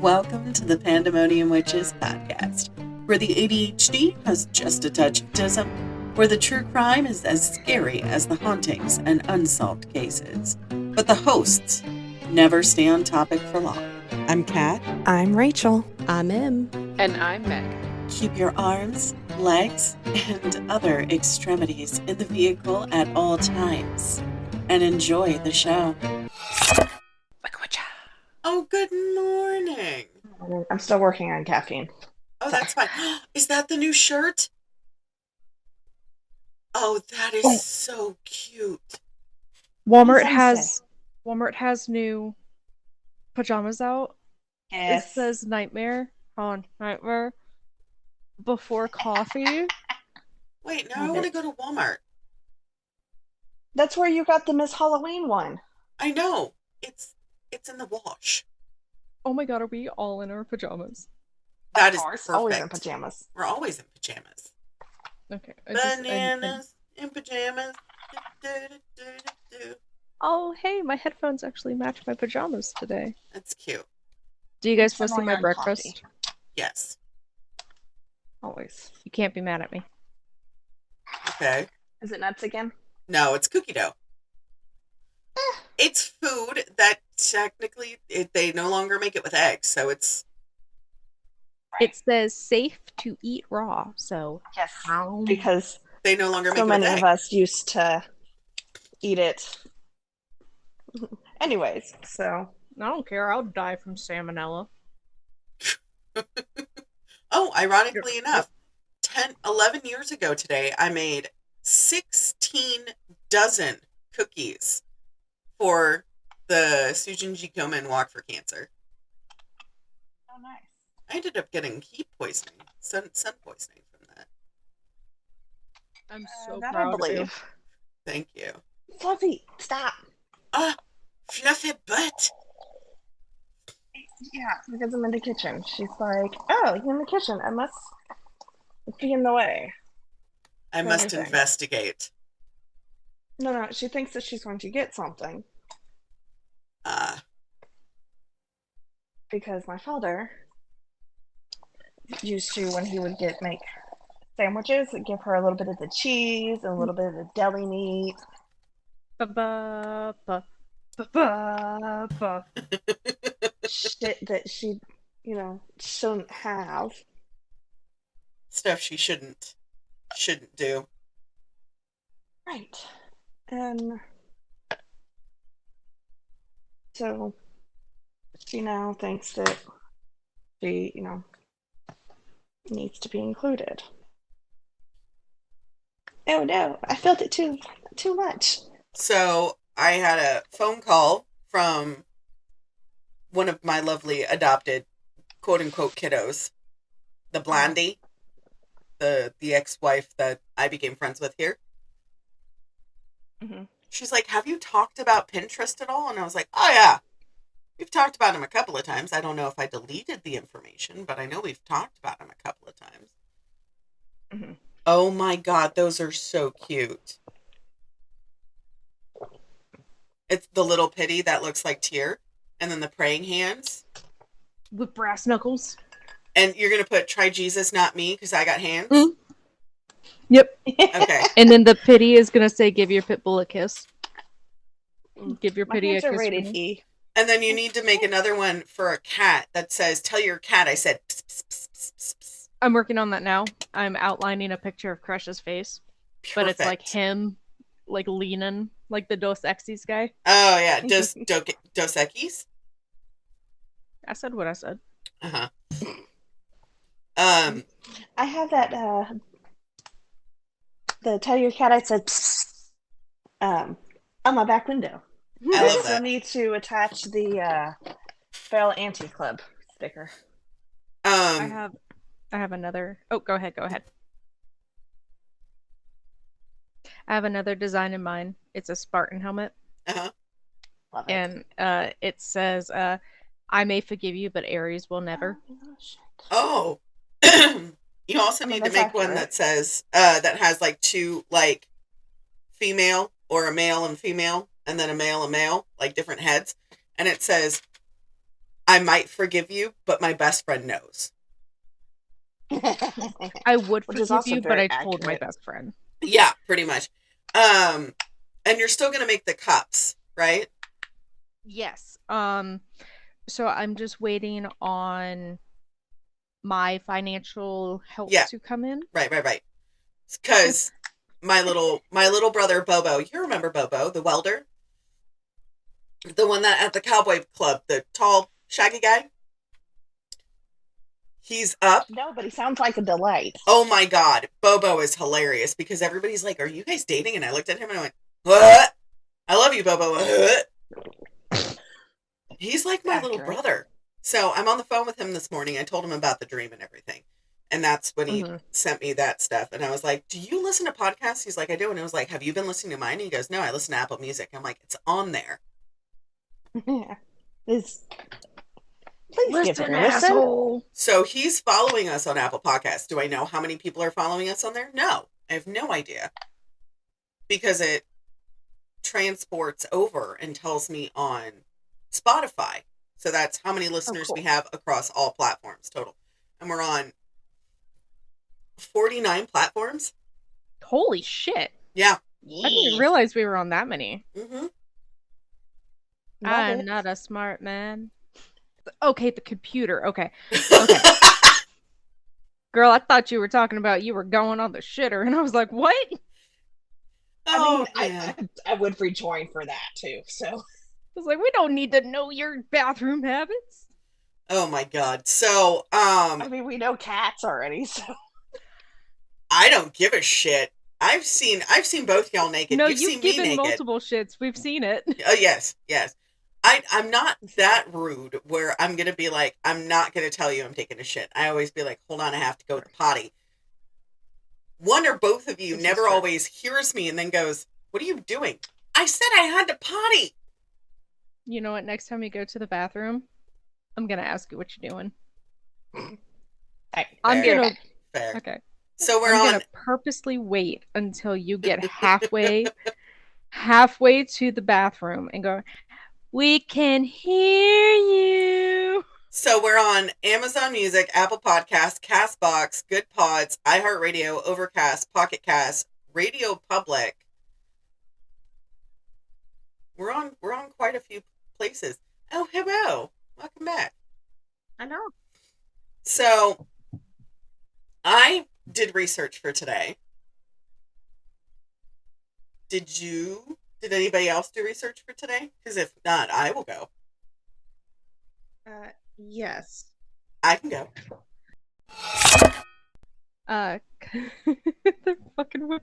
Welcome to the Pandemonium Witches podcast, where the ADHD has just a touch of autism, where the true crime is as scary as the hauntings and unsolved cases. But the hosts never stay on topic for long. I'm Kat. I'm Rachel. I'm Em. And I'm Meg. Keep your arms, legs, and other extremities in the vehicle at all times, and enjoy the show. Oh, good morning. I'm still working on caffeine. Oh, that's fine. Is that the new shirt? Oh, that is so cute. Walmart has new pajamas out. Yes. It says Nightmare on Nightmare before coffee. Wait, now I want to go to Walmart. That's where you got the Miss Halloween one. I know. It's in the wash. Oh my god, are we all in our pajamas? That is perfect. Always in pajamas. We're always in pajamas. Okay. Bananas in pajamas. Oh, hey, my headphones actually match my pajamas today. That's cute. Do you guys want to see Similar my on breakfast? coffee. Yes. Always. You can't be mad at me. Okay. Is it nuts again? No, it's cookie dough. It's food that technically they no longer make it with eggs, so it's... It says safe to eat raw, so... Yes. How? Because They no longer make so it with many eggs. of us used to eat it. Anyways, so... I don't care, I'll die from salmonella. Oh, ironically enough, 11 years ago today, I made 16 dozen cookies for the Sujin G. Komen Walk for Cancer. Oh, nice. I ended up getting heat poisoning, sun poisoning from that. I'm so That I proud of you. believe. Thank you. Fluffy, stop. Ah, fluffy butt. Yeah, because I'm in the kitchen. She's like, oh, you're in the kitchen. I must be in the way. I must Everything. investigate. No, she thinks that she's going to get something. Because my father used to, when he would make sandwiches, give her a little bit of the cheese and a little bit of the deli meat. Ba-ba-ba. Shit that she, shouldn't have. Stuff she shouldn't do. Right. And so she now thinks that she, needs to be included. Oh no, I felt it too much. So I had a phone call from one of my lovely adopted quote-unquote kiddos, the Blondie, the ex-wife that I became friends with here. Mm-hmm. She's like, have you talked about Pinterest at all? And I was like, oh yeah, we've talked about him a couple of times. I don't know if I deleted the information, but I know we've talked about him a couple of times. Mm-hmm. Oh my god, those are so cute. It's the little pitty that looks like Tyr, and then the praying hands. With brass knuckles. And you're going to put, try Jesus, not me, because I got hands? Mm. Yep. Okay. And then the pity is going to say, give your pit bull a kiss. Give your My pity a hands are kiss. rated for me. E. And then you need to make another one for a cat that says, tell your cat I said, pss, pss, pss, pss, pss, pss. I'm working on that now. I'm outlining a picture of Crush's face. But it's like Perfect. him, like leaning, like the Dos Equis guy. Oh, yeah. Dos Equis? I said what I said. Uh-huh. I have that, the tell your cat I said, psst, on my back window. I I love still that. need to attach the Feral Anti-Club sticker. I have another. Oh, go ahead. I have another design in mind. It's a Spartan helmet. Uh-huh. Love it. And it says, I may forgive you, but Aries will never. Oh, shit. Oh. You also need to that's make one accurate. that says, that has like two, like, female or a male and female, and then a male and male, like different heads. And it says, I might forgive you, but my best friend knows. I would Which is forgive also you, but very I told my accurate. best friend. Yeah, pretty much. And you're still going to make the cups, right? Yes. So I'm just waiting on my financial help Yeah. to come in. Right. Because my little brother Bobo, you remember Bobo, the welder? The one that at the cowboy club, the tall, shaggy guy? He's up. No, but he sounds like a delight. Oh my God. Bobo is hilarious because everybody's like, are you guys dating? And I looked at him and I went, what? I love you, Bobo. What? He's like my little brother. So I'm on the phone with him this morning. I told him about the dream and everything. And that's when he sent me that stuff. And I was like, do you listen to podcasts? He's like, I do. And I was like, have you been listening to mine? And he goes, no, I listen to Apple Music. I'm like, it's on there. Yeah. Please give it a listen. Asshole. So he's following us on Apple Podcasts. Do I know how many people are following us on there? No, I have no idea. Because it transports over and tells me on Spotify. So that's how many listeners we have across all platforms total. And we're on 49 platforms. Holy shit. Yeah. I didn't realize we were on that many. Mm-hmm. I'm not a smart man. Okay, the computer. Okay. Girl, I thought you were talking about you were going on the shitter, and I was like, what? I mean, I would rejoin for that too. So I was like, we don't need to know your bathroom habits. Oh my God. So, I mean, we know cats already, so I don't give a shit. I've seen both y'all naked. No, you've seen given me naked. multiple shits. We've seen it. Oh yes. I'm not that rude where I'm gonna be like, I'm not gonna tell you I'm taking a shit. I always be like, hold on, I have to go to the potty. One or both of you never always hears me and then goes, what are you doing? I said I had to potty. You know what? Next time you go to the bathroom, I'm gonna ask you what you're doing. I'm gonna. Fair. Okay. So I'm gonna purposely wait until you get halfway to the bathroom and go, we can hear you. So we're on Amazon Music, Apple Podcasts, CastBox, Good Pods, iHeartRadio, Overcast, Pocket Cast, Radio Public. We're on quite a few places. Oh, hello. Welcome back. I know. So I did research for today. Did anybody else do research for today? Because if not, I will go. Yes. I can go. They're fucking with.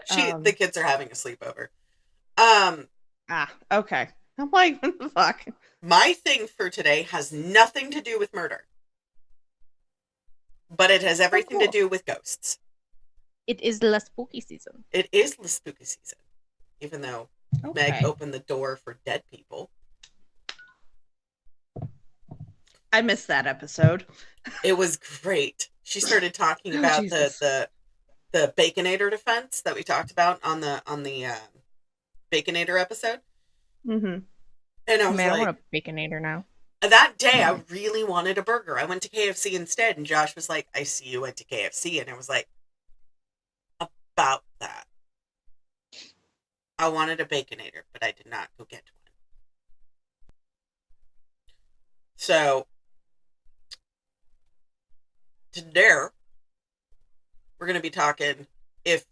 The kids are having a sleepover. Okay. I'm like, what the fuck? My thing for today has nothing to do with murder. But it has everything to do with ghosts. It is the spooky season. It is the spooky season. Even though Meg opened the door for dead people. I missed that episode. It was great. She started talking about the Baconator defense that we talked about on the Baconator episode. Mm-hmm. And I was I want a Baconator now. That day, I really wanted a burger. I went to KFC instead, and Josh was like, I see you went to KFC. And I was like, about that. I wanted a Baconator, but I did not go get one. So, today, we're going to be talking, if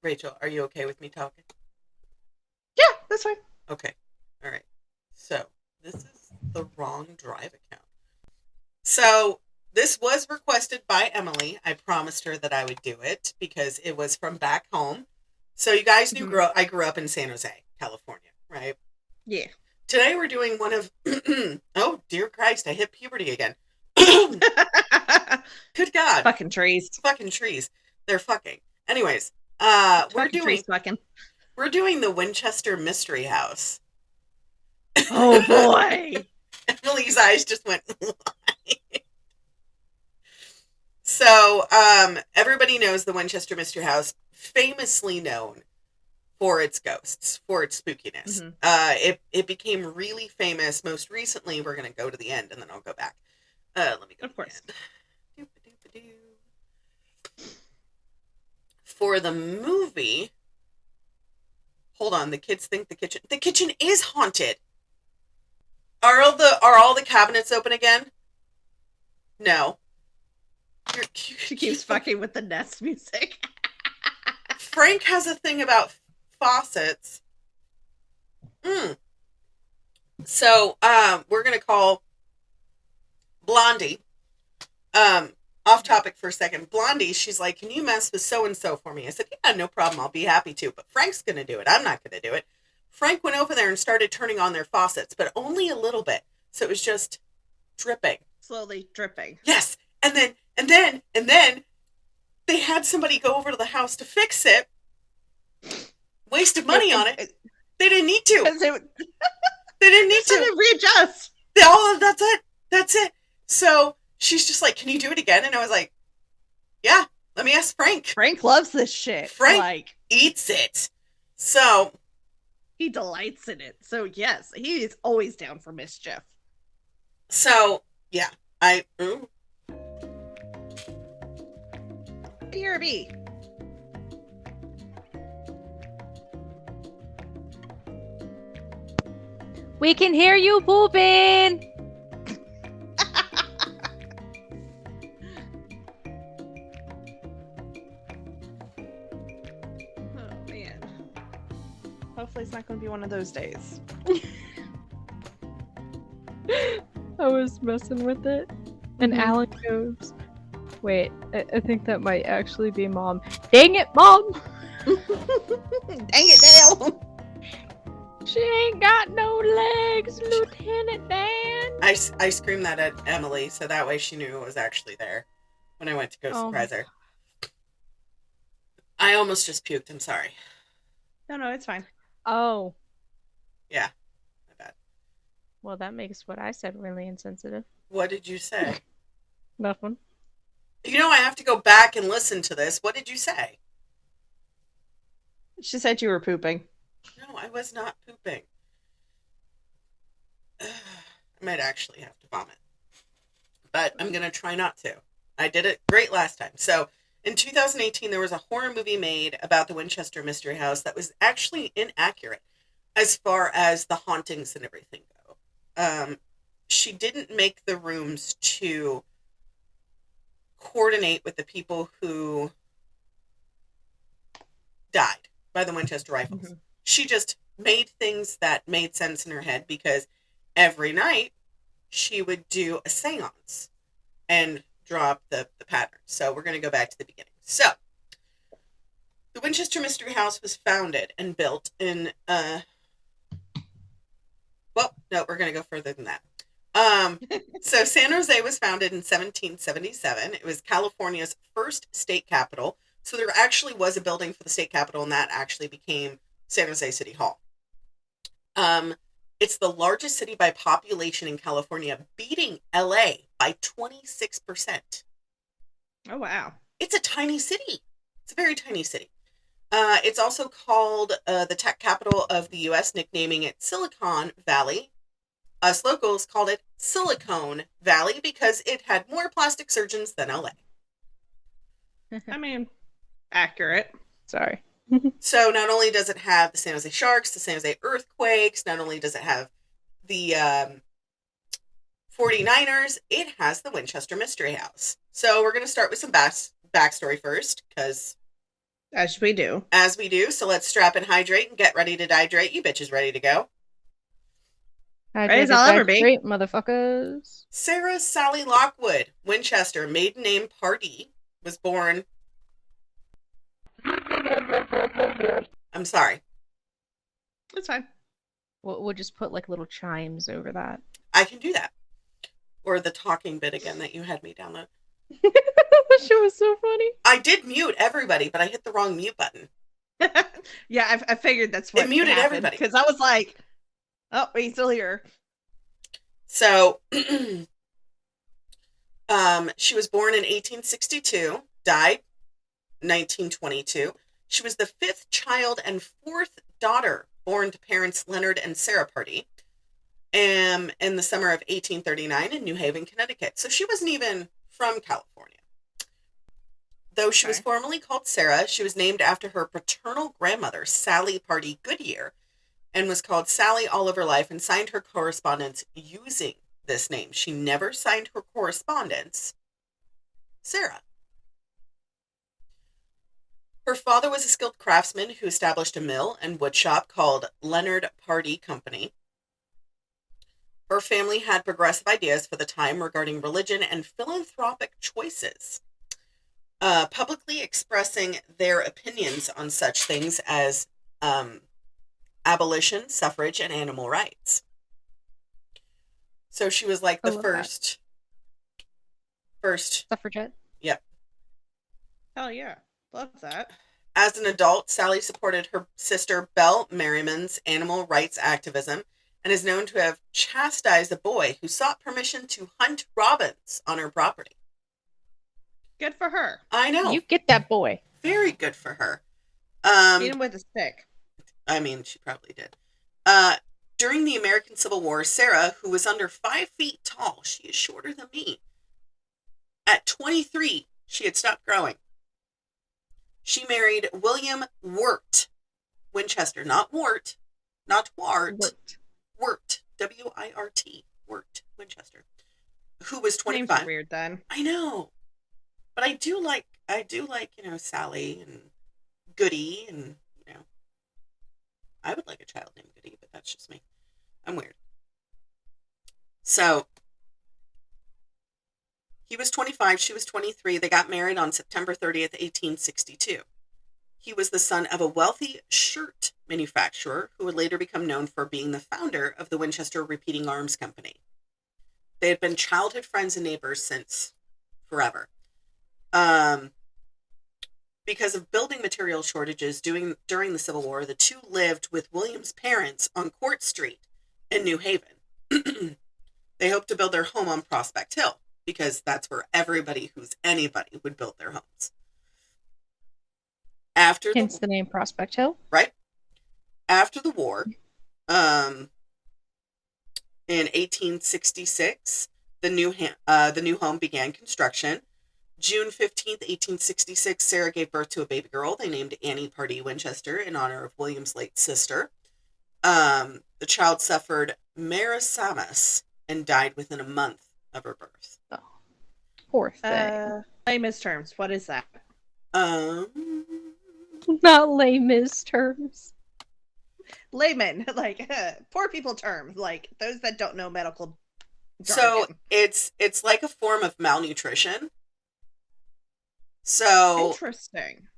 Rachel, are you okay with me talking? Yeah, that's fine. Okay. All right. So, this is the wrong drive account. So, this was requested by Emily. I promised her that I would do it because it was from back home. So, you guys knew I grew up in San Jose, California, right? Yeah. Today, we're doing one of... oh, dear Christ, I hit puberty again. Good God. Fucking trees. Fucking trees. They're fucking. Anyways, we're doing the Winchester Mystery House. Oh boy. Emily's eyes just went wide. So, everybody knows the Winchester Mystery House, famously known for its ghosts, for its spookiness. Mm-hmm. It became really famous. Most recently, we're going to go to the end, and then I'll go back. Let me go Of to course. the end. For the movie, hold on. The kids think the kitchen is haunted. Are all the cabinets open again? No. She keeps fucking with the Nest music. Frank has a thing about faucets. So, we're gonna call Blondie. Off topic for a second. Blondie, she's like, "Can you mess with so and so for me?" I said, "Yeah, no problem. I'll be happy to." But Frank's gonna do it. I'm not gonna do it. Frank went over there and started turning on their faucets, but only a little bit. So it was just dripping. Slowly dripping. Yes. And then they had somebody go over to the house to fix it. Wasted money on it. They didn't need to. They didn't need to. Readjust. That's it. So she's just like, "Can you do it again?" And I was like, "Yeah, let me ask Frank." Frank loves this shit. Frank eats it. So he delights in it. So yes, he is always down for mischief. So yeah, BRB. We can hear you pooping. Oh man. Hopefully it's not going to be one of those days. I was messing with it, and Alan goes, "Wait, I think that might actually be Mom." Dang it, Mom! Dang it, Dale! She ain't got no legs, Lieutenant Dan. I screamed that at Emily, so that way she knew it was actually there when I went to go surprise her. I almost just puked. I'm sorry. No, it's fine. Oh. Yeah, my bad. Well, that makes what I said really insensitive. What did you say? Nothing. You know, I have to go back and listen to this. What did you say? She said you were pooping. No, I was not pooping. I might actually have to vomit. But I'm going to try not to. I did it great last time. So, in 2018, there was a horror movie made about the Winchester Mystery House that was actually inaccurate as far as the hauntings and everything go. She didn't make the rooms to coordinate with the people who died by the Winchester rifles. Mm-hmm. She just made things that made sense in her head because every night she would do a seance and draw up the pattern. So we're going to go back to the beginning. So the Winchester Mystery House was founded and built in, we're going to go further than that. So San Jose was founded in 1777. It was California's first state capital. So there actually was a building for the state capitol, and that actually became San Jose City Hall. It's the largest city by population in California, beating LA by 26%. Oh, wow. It's a tiny city. It's a very tiny city. It's also called the tech capital of the U.S., nicknaming it Silicon Valley. Us locals called it Silicone Valley because it had more plastic surgeons than LA. I mean, accurate. Sorry. So not only does it have the San Jose Sharks, the San Jose Earthquakes, not only does it have the 49ers, it has the Winchester Mystery House. So we're going to start with some backstory first, because... As we do. As we do. So let's strap and hydrate and get ready to dihydrate. You bitches ready to go? Ready as I'll ever be. Great, motherfuckers. Sarah Sally Lockwood, Winchester, maiden name Pardee, was born... I'm sorry. That's fine. We'll just put like little chimes over that. I can do that. Or the talking bit again that you had me download. That shit was so funny. I did mute everybody, but I hit the wrong mute button. Yeah, I figured that's what it muted happened, everybody. Because I was like, oh, he's still here. So, she was born in 1862, died 1922. She was the 5th child and 4th daughter born to parents Leonard and Sarah Pardee in the summer of 1839 in New Haven, Connecticut. So she wasn't even from California. Though she was formerly called Sarah, she was named after her paternal grandmother, Sally Pardee Goodyear, and was called Sally all of her life and signed her correspondence using this name. She never signed her correspondence Sarah. Her father was a skilled craftsman who established a mill and woodshop called Leonard Pardee Company. Her family had progressive ideas for the time regarding religion and philanthropic choices, publicly expressing their opinions on such things as abolition, suffrage, and animal rights. So she was like the first suffragette. Yep. Hell yeah. Love that. As an adult, Sally supported her sister Belle Merriman's animal rights activism and is known to have chastised a boy who sought permission to hunt robins on her property. Good for her. I know. You get that boy. Very good for her. Beat him with a stick. I mean, she probably did. During the American Civil War, Sarah, who was under 5 feet tall, she is shorter than me. At 23, she had stopped growing. She married William Wirt Winchester, not Wart, not Wart. Wirt, W-I-R-T, Wirt Winchester, who was 25. Names are weird then. I know, but I do like Sally and Goody, and I would like a child named Goody, but that's just me. I'm weird. So he was 25, she was 23. They got married on September 30th, 1862. He was the son of a wealthy shirt manufacturer who would later become known for being the founder of the Winchester Repeating Arms Company. They had been childhood friends and neighbors since forever. Because of building material shortages during the Civil War, the two lived with William's parents on Court Street in New Haven. They hoped to build their home on Prospect Hill because that's where everybody who's anybody would build their homes. Hence the name Prospect Hill. Right. After the war, in 1866, the new home began construction. June 15th, 1866, Sarah gave birth to a baby girl. They named Annie Pardee Winchester in honor of William's late sister. The child suffered marysamus and died within a month of her birth. Oh, poor thing. Layman's terms, what is that? Not layman's terms. Layman, like poor people terms, like those that don't know medical So jargon. it's like a form of malnutrition. So Interesting.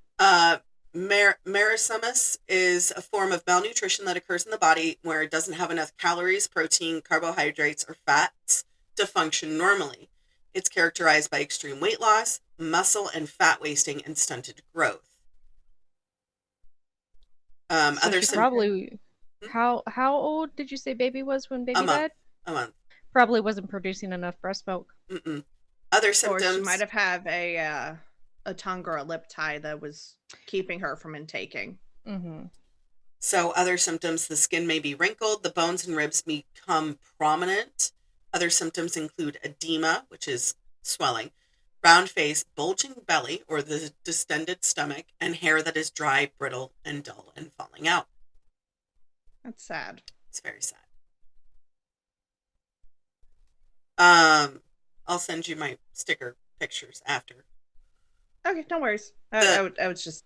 Marysamus is a form of malnutrition that occurs in the body where it doesn't have enough calories, protein, carbohydrates, or fats to function normally. It's characterized by extreme weight loss, muscle and fat wasting, and stunted growth. Probably. How old did you say baby was when baby died? A month. Probably wasn't producing enough breast milk. Mm-mm. Other symptoms. Or she might have had a tongue or a lip tie that was keeping her from intaking. Mm-hmm. So other symptoms, the skin may be wrinkled, the bones and ribs become prominent. Other symptoms include edema, which is swelling, round face, bulging belly, or the distended stomach, and hair that is dry, brittle, and dull and falling out. That's sad. It's very sad. I'll send you my sticker pictures after. Okay, no worries. I was just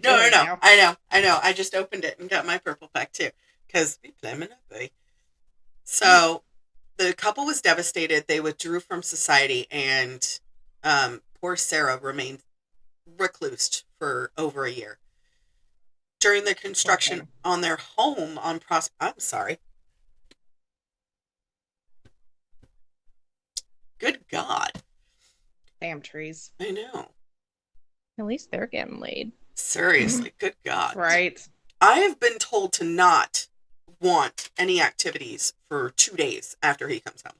No. I know. I just opened it and got my purple pack too, because we play Monopoly. So the couple was devastated. They withdrew from society, and poor Sarah remained reclused for over a year. During the construction on their home on I'm sorry. Good God. Damn trees. I know. At least they're getting laid. Seriously, good God. Right. I have been told to not want any activities for 2 days after he comes home.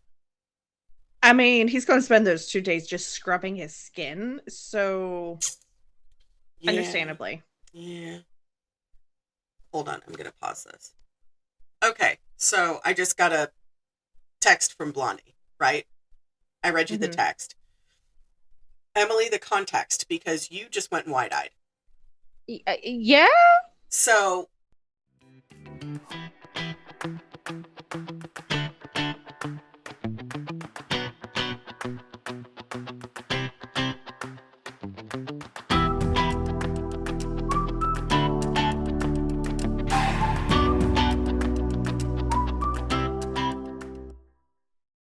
I mean, he's going to spend those 2 days just scrubbing his skin, so understandably. Yeah. Hold on, I'm gonna pause this. Okay, so I just got a text from Blondie, right? I read you the text. Emily, the context, because you just went wide-eyed. Yeah? So,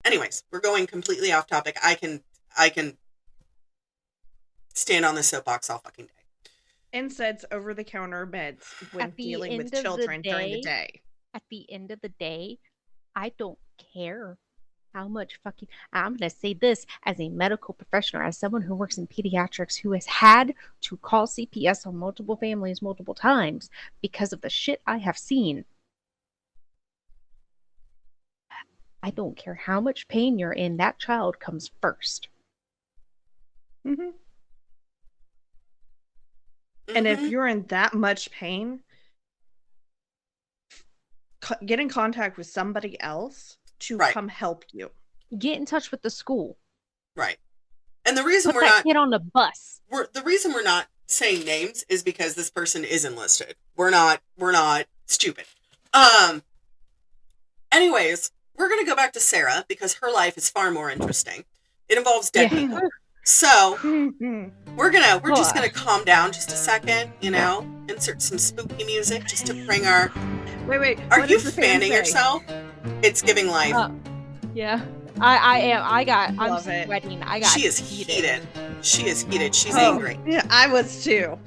anyways, we're going completely off topic. I can stand on the soapbox all fucking day. NSAIDs, over-the-counter meds when dealing with children during the day. At the end of the day, I don't care how much fucking. I'm going to say this as a medical professional, as someone who works in pediatrics, who has had to call CPS on multiple families multiple times because of the shit I have seen. I don't care how much pain you're in, that child comes first. Mm-hmm. And if you're in that much pain, get in contact with somebody else to come help you. Get in touch with the school. Right. And the reason Put that kid on the bus. The reason we're not saying names is because this person is enlisted. We're not stupid. Anyways, we're gonna go back to Sarah because her life is far more interesting. It involves dead people. So we're just gonna calm down just a second, insert some spooky music just to bring our. Wait. Are you fanning yourself? It's giving life. Yeah, I am. I'm sweating. She is heated. She is heated. She's angry. Yeah, I was too.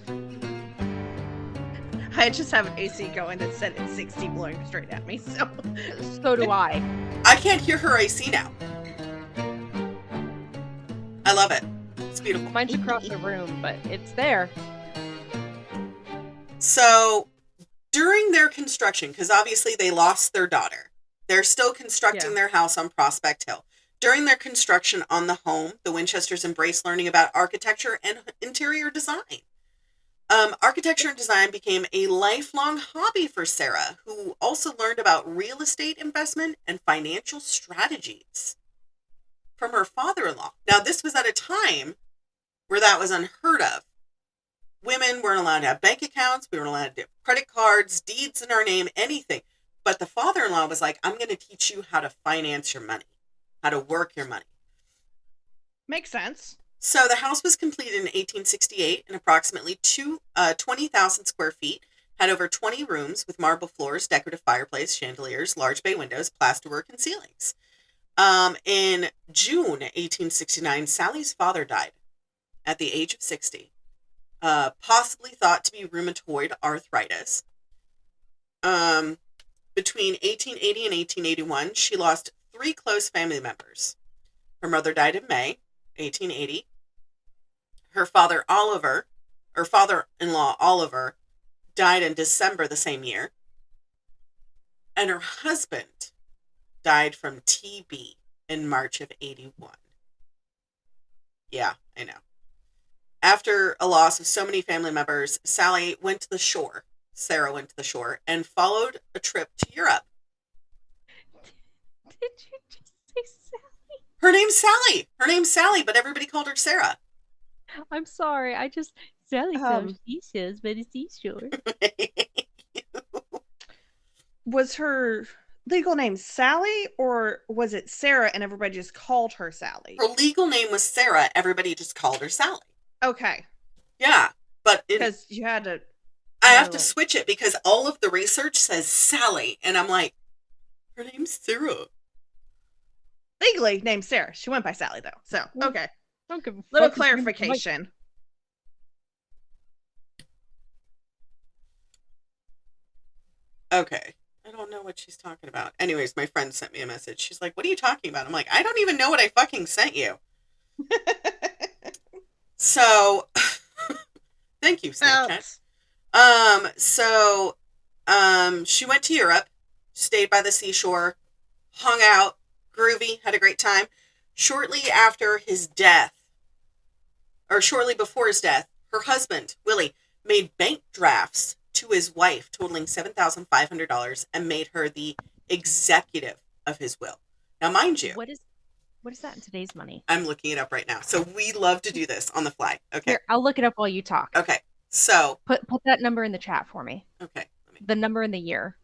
I just have an AC going that said it's 60 blowing straight at me. So do I. I can't hear her AC now. I love it. It's beautiful. Mine's across the room, but it's there. So, during their construction, because obviously they lost their daughter, they're still constructing their house on Prospect Hill. During their construction on the home, the Winchesters embraced learning about architecture and interior design. Architecture and design became a lifelong hobby for Sarah, who also learned about real estate investment and financial strategies from her father-in-law. Now, this was at a time where that was unheard of. Women weren't allowed to have bank accounts. We weren't allowed to have credit cards, deeds in our name, anything. But the father-in-law was like, I'm going to teach you how to finance your money, how to work your money. Makes sense. So the house was completed in 1868 and approximately 20,000 square feet, had over 20 rooms with marble floors, decorative fireplace, chandeliers, large bay windows, plasterwork, and ceilings. In June 1869, Sally's father died at the age of 60, possibly thought to be rheumatoid arthritis. Between 1880 and 1881, she lost 3 close family members. Her mother died in May 1880. Her father-in-law Oliver died in December the same year. And her husband died from TB in March of 81. Yeah, I know. After a loss of so many family members, Sarah went to the shore, and followed a trip to Europe. Did you just say Sally? Her name's Sally, but everybody called her Sarah. I'm sorry. Sally sells seashells, but it's seashore. Was her legal name Sally, or was it Sarah and everybody just called her Sally? Her legal name was Sarah. Everybody just called her Sally. Okay. Yeah, but because you had to. I have to switch it because all of the research says Sally, and I'm like, her name's Sarah. Legally named Sarah. She went by Sally though. So okay. Don't give a little clarification. Okay. I don't know what she's talking about. Anyways, my friend sent me a message. She's like, what are you talking about? I'm like, I don't even know what I fucking sent you. So, thank you, Snapchat. She went to Europe, stayed by the seashore, hung out, groovy, had a great time. Shortly before his death, her husband, Willie, made bank drafts to his wife totaling $7,500 and made her the executive of his will. Now, mind you, What is that in today's money? I'm looking it up right now. So we love to do this on the fly. Okay. Here, I'll look it up while you talk. Okay. So Put that number in the chat for me. okay. The number in the year.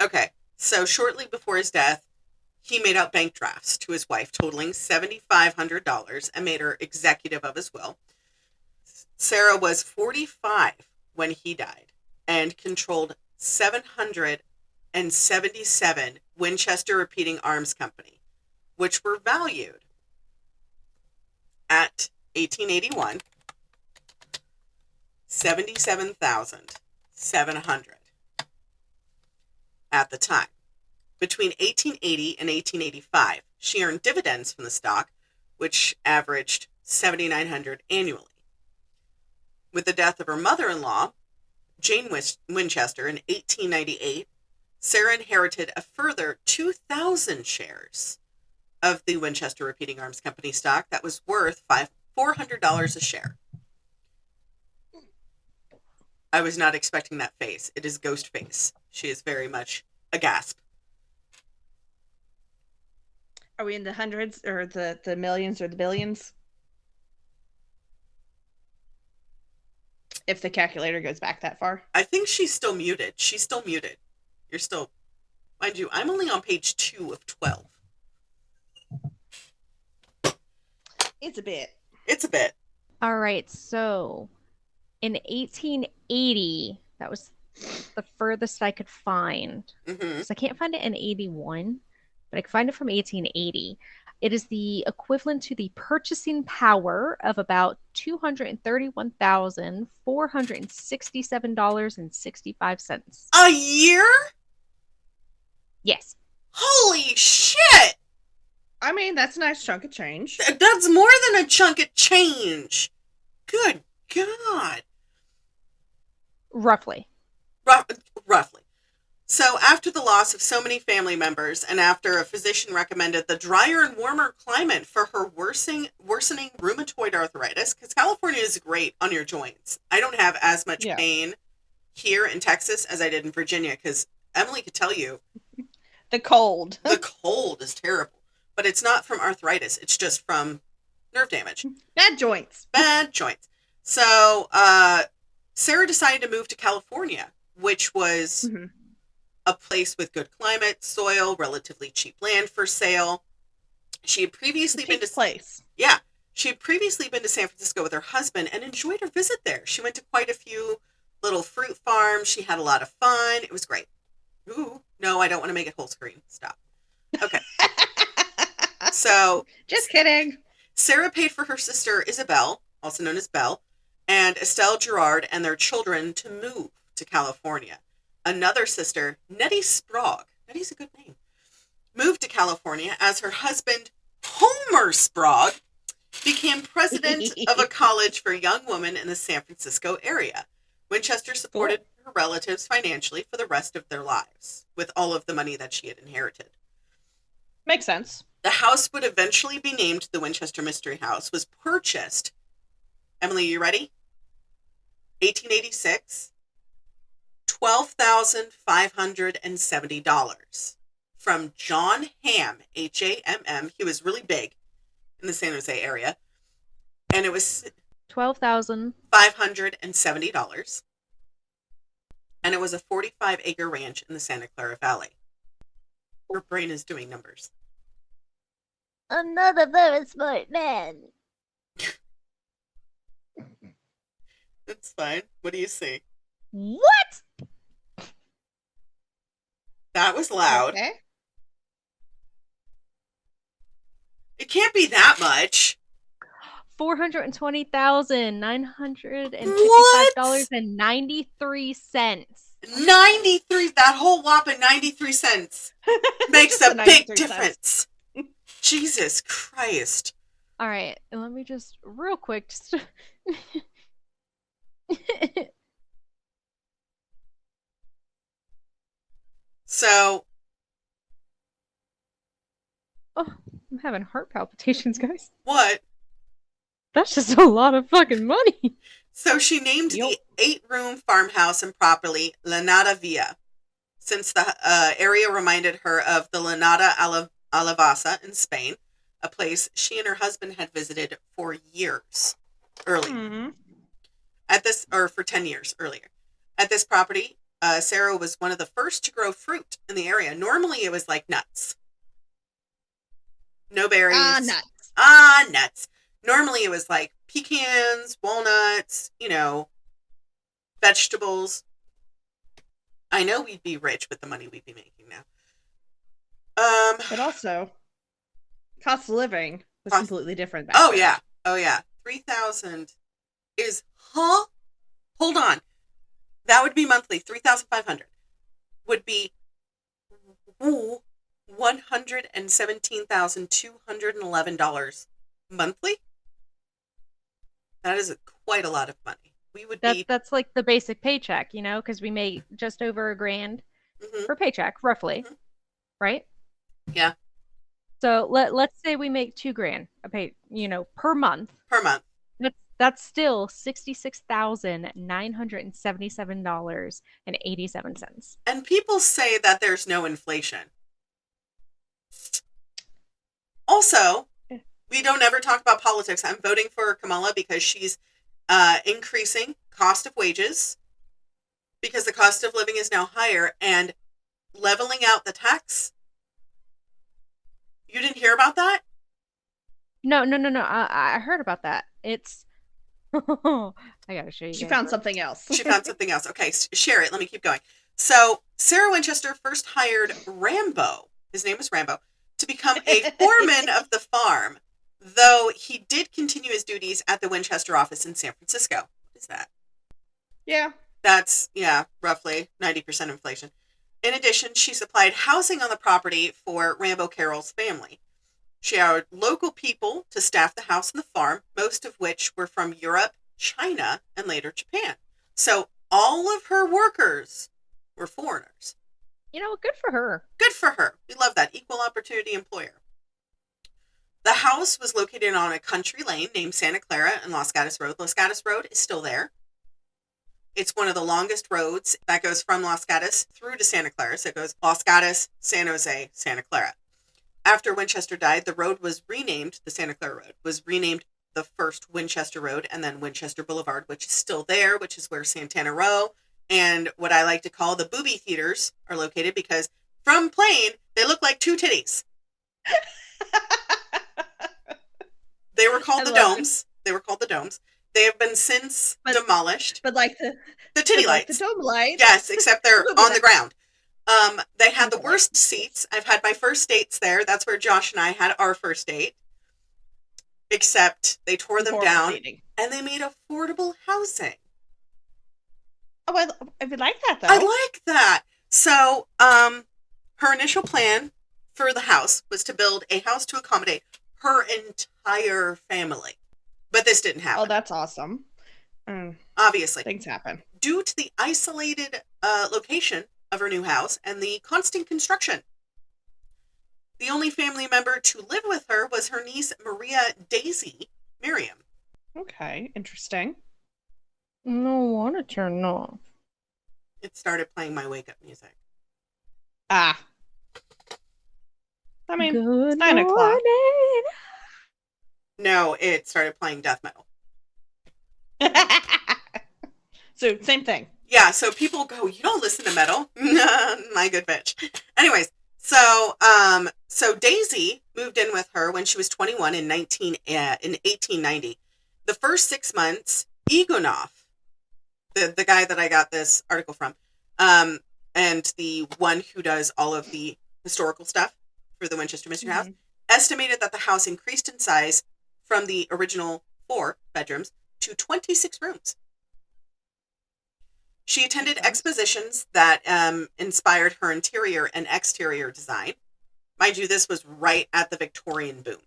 Okay. So shortly before his death, he made out bank drafts to his wife totaling $7,500 and made her executive of his will. Sarah was 45 when he died and controlled 777 Winchester Repeating Arms Company, which were valued at 1881 $77,700 at the time. Between 1880 and 1885, she earned dividends from the stock, which averaged $7,900 annually. With the death of her mother-in-law, Jane Winchester, in 1898, Sarah inherited a further 2,000 shares of the Winchester Repeating Arms Company stock that was worth $400 a share. I was not expecting that face. It is ghost face. She is very much a gasp. Are we in the hundreds or the millions or the billions? If the calculator goes back that far. I think she's still muted. She's still muted. You're still, mind you, I'm only on page 2 of 12. It's a bit. It's a bit. All right, so in 1880, that was the furthest I could find. Mm-hmm. So I can't find it in 81, but I can find it from 1880. It is the equivalent to the purchasing power of about $231,467.65. A year? Yes. Holy shit! I mean, that's a nice chunk of change. That's more than a chunk of change. Good God. Roughly. Roughly. So after the loss of so many family members and after a physician recommended the drier and warmer climate for her worsening rheumatoid arthritis, because California is great on your joints. I don't have as much pain here in Texas as I did in Virginia, because Emily could tell you. The cold. The cold is terrible. But it's not from arthritis. It's just from nerve damage. Bad joints. Bad joints. So Sarah decided to move to California, which was a place with good climate, soil, relatively cheap land for sale. She had previously been to She had previously been to San Francisco with her husband and enjoyed her visit there. She went to quite a few little fruit farms. She had a lot of fun. It was great. Ooh, no, I don't want to make it whole screen. Stop. Okay. So, just kidding. Sarah paid for her sister Isabel, also known as Belle, and Estelle Gerard and their children to move to California. Another sister, Nettie Sprague, Nettie's a good name, moved to California as her husband, Homer Sprague, became president of a college for young women in the San Francisco area. Winchester supported her relatives financially for the rest of their lives with all of the money that she had inherited. Makes sense. The house would eventually be named the Winchester Mystery House, was purchased, Emily, you ready? 1886, $12,570 from John Hamm, Hamm. He was really big in the San Jose area. And it was $12,570. And it was a 45-acre ranch in the Santa Clara Valley. Her brain is doing numbers. I'm not a very smart man. That's fine. What do you see? What? That was loud. Okay. It can't be that much. $420,955.93. 93, that whole whopping 93 cents makes a big difference. Jesus Christ. All right, let me just real quick. So, Oh, I'm having heart palpitations, guys. What? That's just a lot of fucking money. So she named Yep. the 8-room farmhouse and property Lanada Villa, since the area reminded her of the Lanada Alavasa in Spain, a place she and her husband had visited for years earlier. Mhm. For 10 years earlier. At this property, Sarah was one of the first to grow fruit in the area. Normally it was like nuts. No berries. Nuts. Nuts. Normally it was like pecans, walnuts, vegetables. I know we'd be rich with the money we'd be making now. But also, cost of living was Cost- completely different back Oh then. yeah. Oh yeah. 3,000 is, huh? Hold on. That would be monthly. 3,500 would be $117,211 monthly. That is quite a lot of money. We would be That's like the basic paycheck, because we make just over $1,000 per paycheck, roughly, right? Yeah. So let's say we make $2,000 per month. Per month. That's still $66,977.87. And people say that there's no inflation. Also, we don't ever talk about politics. I'm voting for Kamala because she's increasing cost of wages because the cost of living is now higher and leveling out the tax. You didn't hear about that? No. I heard about that. It's I gotta show you. She guys. found something else. She found something else. Okay, share it. Let me keep going. So Sarah Winchester first hired Rambo. His name is Rambo to become a foreman of the farm, though he did continue his duties at the Winchester office in San Francisco. What is that? Yeah. That's, roughly 90% inflation. In addition, she supplied housing on the property for Rambo Carroll's family. She hired local people to staff the house and the farm, most of which were from Europe, China, and later Japan. So all of her workers were foreigners. Good for her. Good for her. We love that. Equal opportunity employer. The house was located on a country lane named Santa Clara and Los Gatos Road. Los Gatos Road is still there. It's one of the longest roads that goes from Los Gatos through to Santa Clara. So it goes Los Gatos, San Jose, Santa Clara. After Winchester died, the road was renamed, the Santa Clara Road, was renamed the first Winchester Road and then Winchester Boulevard, which is still there, which is where Santana Row and what I like to call the booby theaters are located because from plane, they look like two titties. They were called the domes. They were called the domes. They have been since demolished. But like the titty lights. The dome lights. Yes, except they're on the ground. They had the worst seats. I've had my first dates there. That's where Josh and I had our first date. Except they tore them down and they made affordable housing. Oh, I would like that though. I like that. So, her initial plan for the house was to build a house to accommodate her entire family. But this didn't happen. Oh, that's awesome. Obviously. Things happen. Due to the isolated location of her new house and the constant construction. The only family member to live with her was her niece, Maria Daisy Miriam. Okay, interesting. No want to turn off. It started playing my wake-up music. I mean, Good it's 9 o'clock. morning. No, it started playing death metal. So, same thing. Yeah, so people go, you don't listen to metal? My good bitch. Anyways, so Daisy moved in with her when she was 21 in 1890. The first 6 months, Igonov, the guy that I got this article from, and the one who does all of the historical stuff for the Winchester Mystery House, estimated that the house increased in size from the original 4 bedrooms to 26 rooms. She attended expositions that inspired her interior and exterior design. Mind you, this was right at the Victorian boom.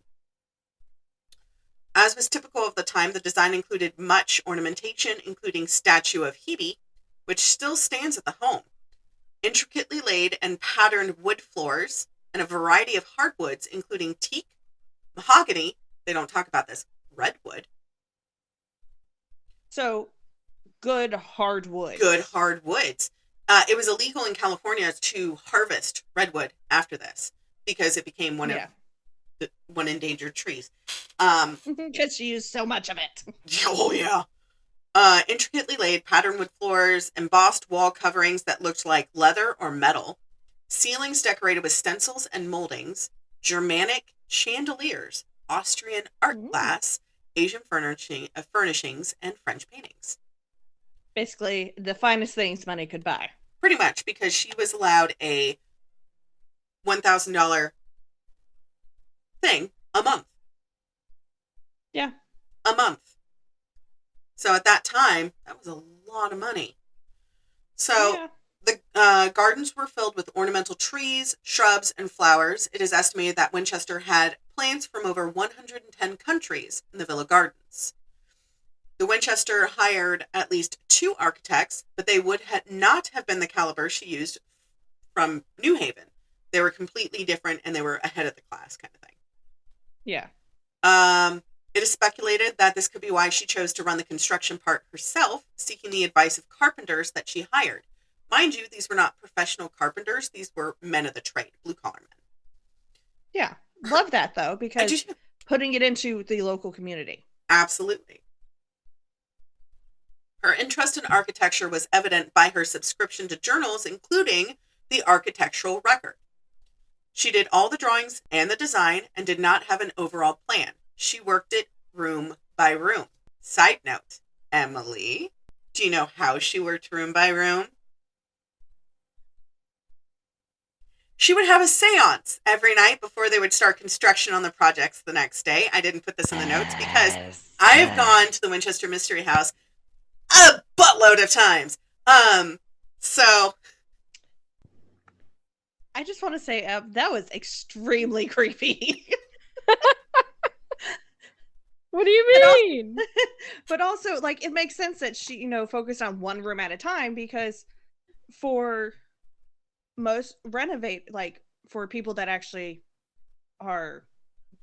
As was typical of the time, the design included much ornamentation, including statue of Hebe, which still stands at the home. Intricately laid and patterned wood floors, and a variety of hardwoods, including teak, mahogany, they don't talk about this, redwood. So, good hardwoods. Good hardwoods. It was illegal in California to harvest redwood after this because it became one endangered trees. Because she used so much of it. Oh, yeah. Intricately laid patternwood floors, embossed wall coverings that looked like leather or metal, ceilings decorated with stencils and moldings, Germanic chandeliers, Austrian art glass, Asian furnishings, and French paintings. Basically, the finest things money could buy. Pretty much, because she was allowed a $1,000 thing a month. Yeah. A month. So at that time, that was a lot of money. So the gardens were filled with ornamental trees, shrubs, and flowers. It is estimated that Winchester had plants from over 110 countries in the Villa Gardens. The Winchester hired at least 2 architects, but they would not have been the caliber she used from New Haven. They were completely different, and they were ahead of the class kind of thing. Yeah. It is speculated that this could be why she chose to run the construction part herself, seeking the advice of carpenters that she hired. Mind you, these were not professional carpenters. These were men of the trade, blue-collar men. Yeah. Love that, though, because putting it into the local community. Absolutely. Her interest in architecture was evident by her subscription to journals, including the Architectural Record. She did all the drawings and the design and did not have an overall plan. She worked it room by room. Side note, Emily, do you know how she worked room by room? She would have a seance every night before they would start construction on the projects the next day. I didn't put this in the notes because I have gone to the Winchester Mystery House a buttload of times. So I just want to say that was extremely creepy. What do you mean? But also, like, it makes sense that she, focused on one room at a time, because for most for people that actually are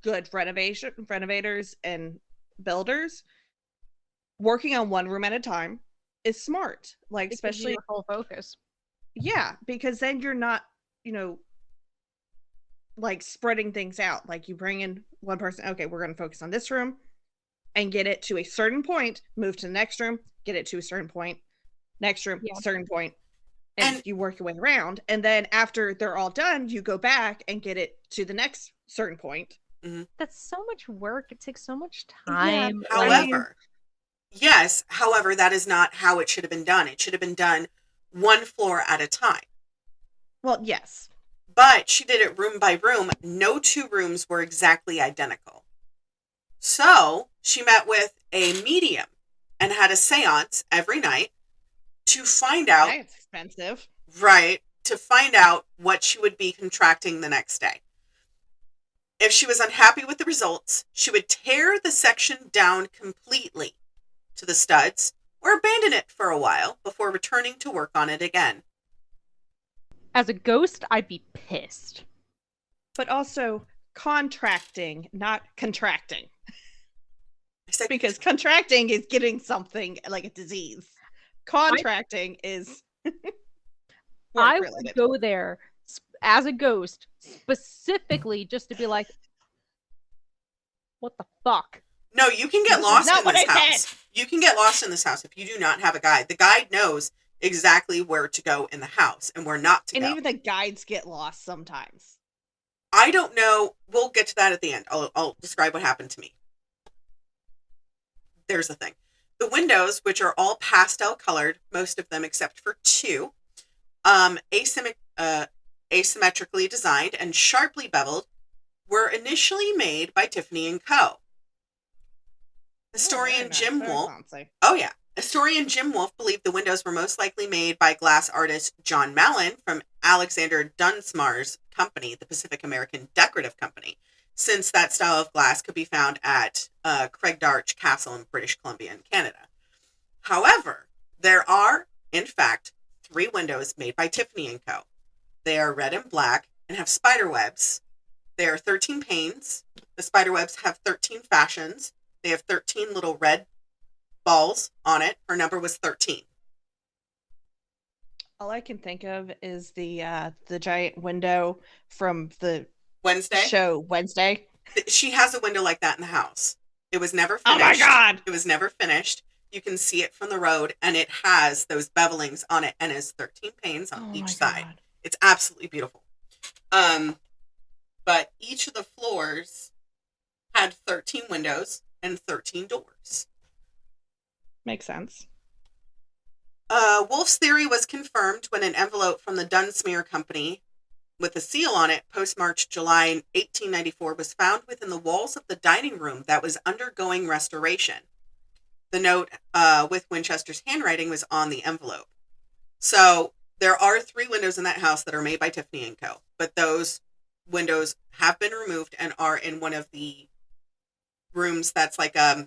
good renovators and builders, working on one room at a time is smart. Like, especially your whole focus. Yeah, because then you're not, like, spreading things out. Like, you bring in one person, okay, we're going to focus on this room and get it to a certain point, move to the next room, get it to a certain point, next room, certain point, and you work your way around. And then after they're all done, you go back and get it to the next certain point. Mm-hmm. That's so much work. It takes so much time. Yeah. However, that is not how it should have been done. It should have been done one floor at a time. Well, yes. But she did it room by room. No 2 rooms were exactly identical. So she met with a medium and had a seance every night to find out. That's expensive. Right. To find out what she would be contracting the next day. If she was unhappy with the results, she would tear the section down completely to the studs or abandon it for a while before returning to work on it again. As a ghost, I'd be pissed. But also contracting, not contracting. Because contracting is getting something like a disease. Contracting is I would go there as a ghost specifically just to be like, what the fuck? No, you can get lost in this house. You can get lost in this house if you do not have a guide. The guide knows exactly where to go in the house and where not to go. And even the guides get lost sometimes. I don't know. We'll get to that at the end. I'll describe what happened to me. There's the thing. The windows, which are all pastel colored, most of them except for 2, asymmetrically designed and sharply beveled, were initially made by Tiffany & Co. Historian Jim Wolfe. Oh yeah. Historian Jim Wolfe believed the windows were most likely made by glass artist John Mallon from Alexander Dunsmar's company, the Pacific American Decorative Company, since that style of glass could be found at Craigdarch Castle in British Columbia in Canada. However, there are, in fact, 3 windows made by Tiffany & Co. They are red and black and have spider webs. There are 13 panes. The spider webs have 13 fashions. They have 13 little red balls on it. Her number was 13. All I can think of is the giant window from the Wednesday? show Wednesday. She has a window like that in the house. It was never Oh finished. my God! It was never finished. You can see it from the road, and it has those bevelings on it, and has 13 panes on each side. God. It's absolutely beautiful. But each of the floors had 13 windows and 13 doors. Makes sense. Wolf's theory was confirmed when an envelope from the Dunsmuir Company with a seal on it, postmarked July 1894, was found within the walls of the dining room that was undergoing restoration. The note with Winchester's handwriting was on the envelope. So there are 3 windows in that house that are made by Tiffany & Co., but those windows have been removed and are in one of the rooms that's like a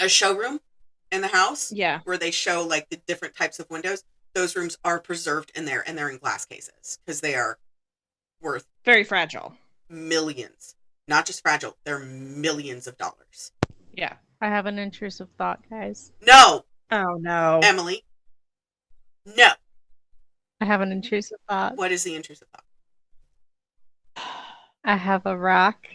showroom in the house. Yeah. Where they show like the different types of windows. Those rooms are preserved in there, and they're in glass cases because they are worth very fragile. Millions. Not just fragile, they're millions of dollars. Yeah. I have an intrusive thought, guys. No. Oh no. Emily. No. I have an intrusive thought. What is the intrusive thought? I have a rock.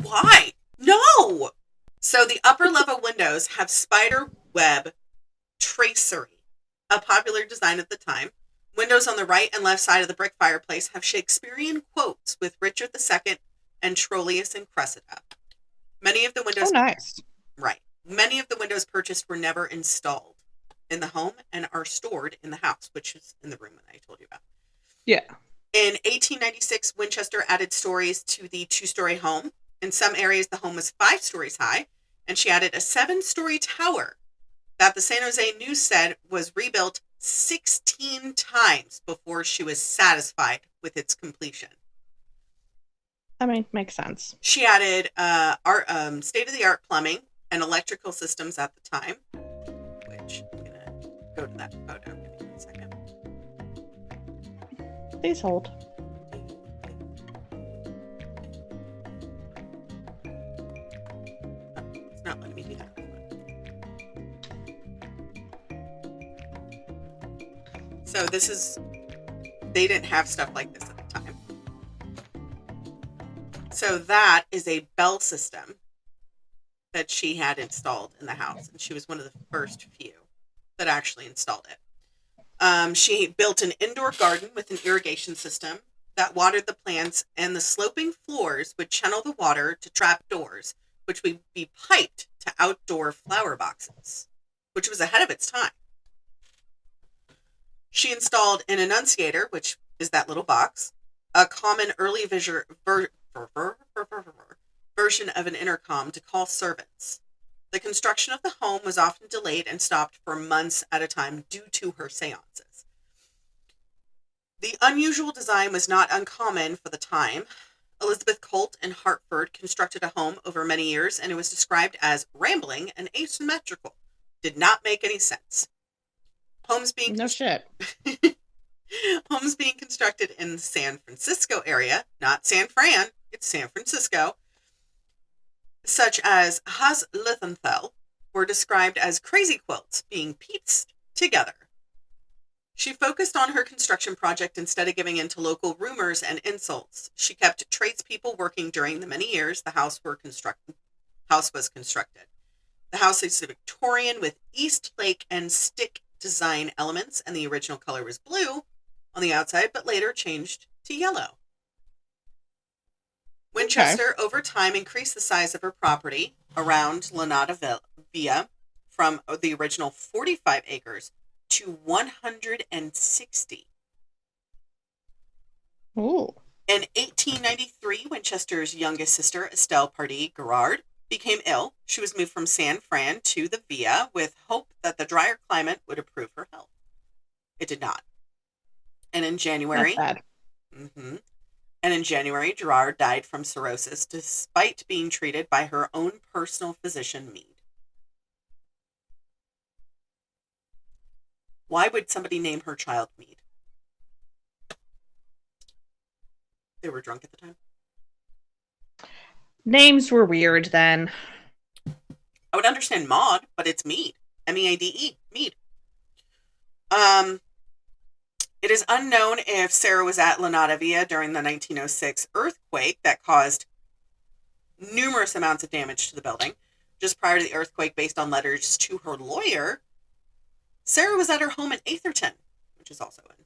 Why? No. So the upper level windows have spider web tracery, a popular design at the time. Windows on the right and left side of the brick fireplace have Shakespearean quotes with Richard II and Troilus and Cressida. Many of the windows... Oh, nice. Right. Many of the windows purchased were never installed in the home and are stored in the house, which is in the room that I told you about. Yeah. In 1896, Winchester added stories to the 2-story home. In some areas, the home was 5 stories high, and she added a 7-story tower that the San Jose News said was rebuilt 16 times before she was satisfied with its completion. I mean, makes sense. She added state-of-the-art plumbing and electrical systems at the time, which I'm going to go to that photo. Give me a second. Please hold. Oh, it's not letting me do that. So they didn't have stuff like this at the time. So that is a bell system that she had installed in the house. And she was one of the first few that actually installed it. She built an indoor garden with an irrigation system that watered the plants, and the sloping floors would channel the water to trap doors, which would be piped to outdoor flower boxes, which was ahead of its time. She installed an annunciator, which is that little box, a common early version of an intercom to call servants. The construction of the home was often delayed and stopped for months at a time due to her seances. The unusual design was not uncommon for the time. Elizabeth Colt in Hartford constructed a home over many years, and it was described as rambling and asymmetrical. Did not make any sense. Homes being Homes being constructed in the San Francisco area, not San Fran, it's San Francisco, such as Haus Lithenfeld, were described as crazy quilts being pieced together. She focused on her construction project instead of giving in to local rumors and insults. She kept tradespeople working during the many years the house was constructed. The house is Victorian with East Lake and stick design elements, and the original color was blue on the outside, but later changed to yellow. Winchester, over time, increased the size of her property around Lanata Villa from the original 45 acres to 160. Ooh. In 1893, Winchester's youngest sister, Estelle Pardee Gerard, became ill. She was moved from San Fran to the Villa with hope that the drier climate would improve her health. It did not. And in January, That's bad. Gerard died from cirrhosis despite being treated by her own personal physician, Mead. Why would somebody name her child Mead? They were drunk at the time. Names were weird then. I would understand Maud, but it's Mead. M-E-A-D-E. Mead. It is unknown if Sarah was at La Nada Villa during the 1906 earthquake that caused numerous amounts of damage to the building. Just prior to the earthquake, based on letters to her lawyer, Sarah was at her home in Atherton, which is also in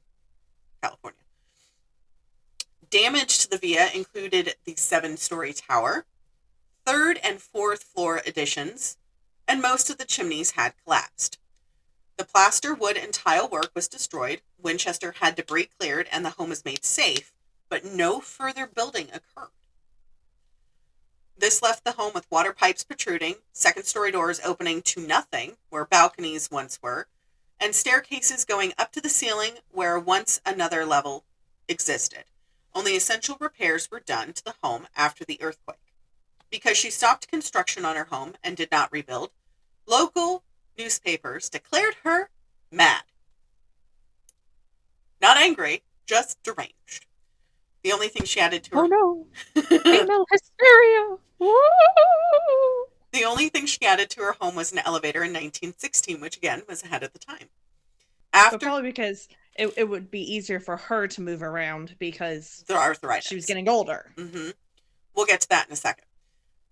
California. Damage to the villa included the 7-story tower, 3rd and 4th floor additions, and most of the chimneys had collapsed. The plaster, wood, and tile work was destroyed. Winchester had debris cleared, and the home was made safe, but no further building occurred. This left the home with water pipes protruding, 2nd-story doors opening to nothing, where balconies once were, and staircases going up to the ceiling where once another level existed. Only essential repairs were done to the home after the earthquake. Because she stopped construction on her home and did not rebuild, local newspapers declared her mad. Not angry, just deranged. The only thing she added to her... Oh no! Female hysteria! Woo! The only thing she added to her home was an elevator in 1916, which again was ahead of the time. But probably because it would be easier for her to move around because the arthritis. She was getting older. Mm-hmm. We'll get to that in a second.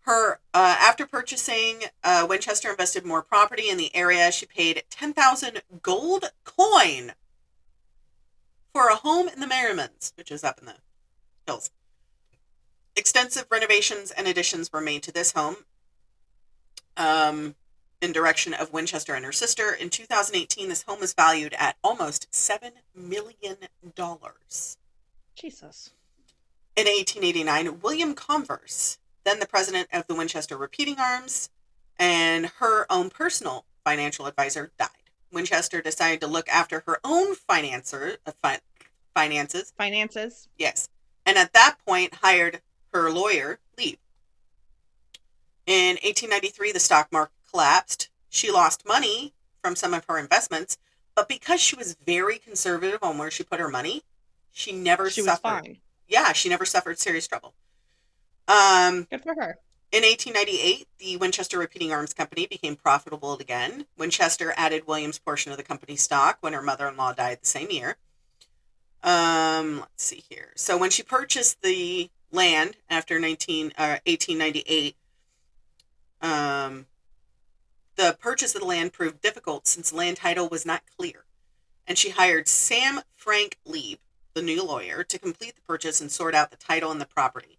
Her after purchasing, Winchester invested more property in the area. She paid 10,000 gold coin for a home in the Merrimans, which is up in the hills. Extensive renovations and additions were made to this home in direction of Winchester and her sister. In 2018, this home was valued at almost $7 million. Jesus. In 1889, William Converse, then the president of the Winchester Repeating Arms, and her own personal financial advisor, died. Winchester decided to look after her own finances. Finances. Yes. And at that point, hired her lawyer, Lee. In 1893, the stock market collapsed. She lost money from some of her investments, but because she was very conservative on where she put her money, she never suffered. Was fine. Yeah, she never suffered serious trouble. Good for her. In 1898, the Winchester Repeating Arms Company became profitable again. Winchester added Williams' portion of the company's stock when her mother-in-law died the same year. Let's see here. So when she purchased the land after 1898, the purchase of the land proved difficult since the land title was not clear. And she hired Sam Frank Lieb, the new lawyer, to complete the purchase and sort out the title and the property.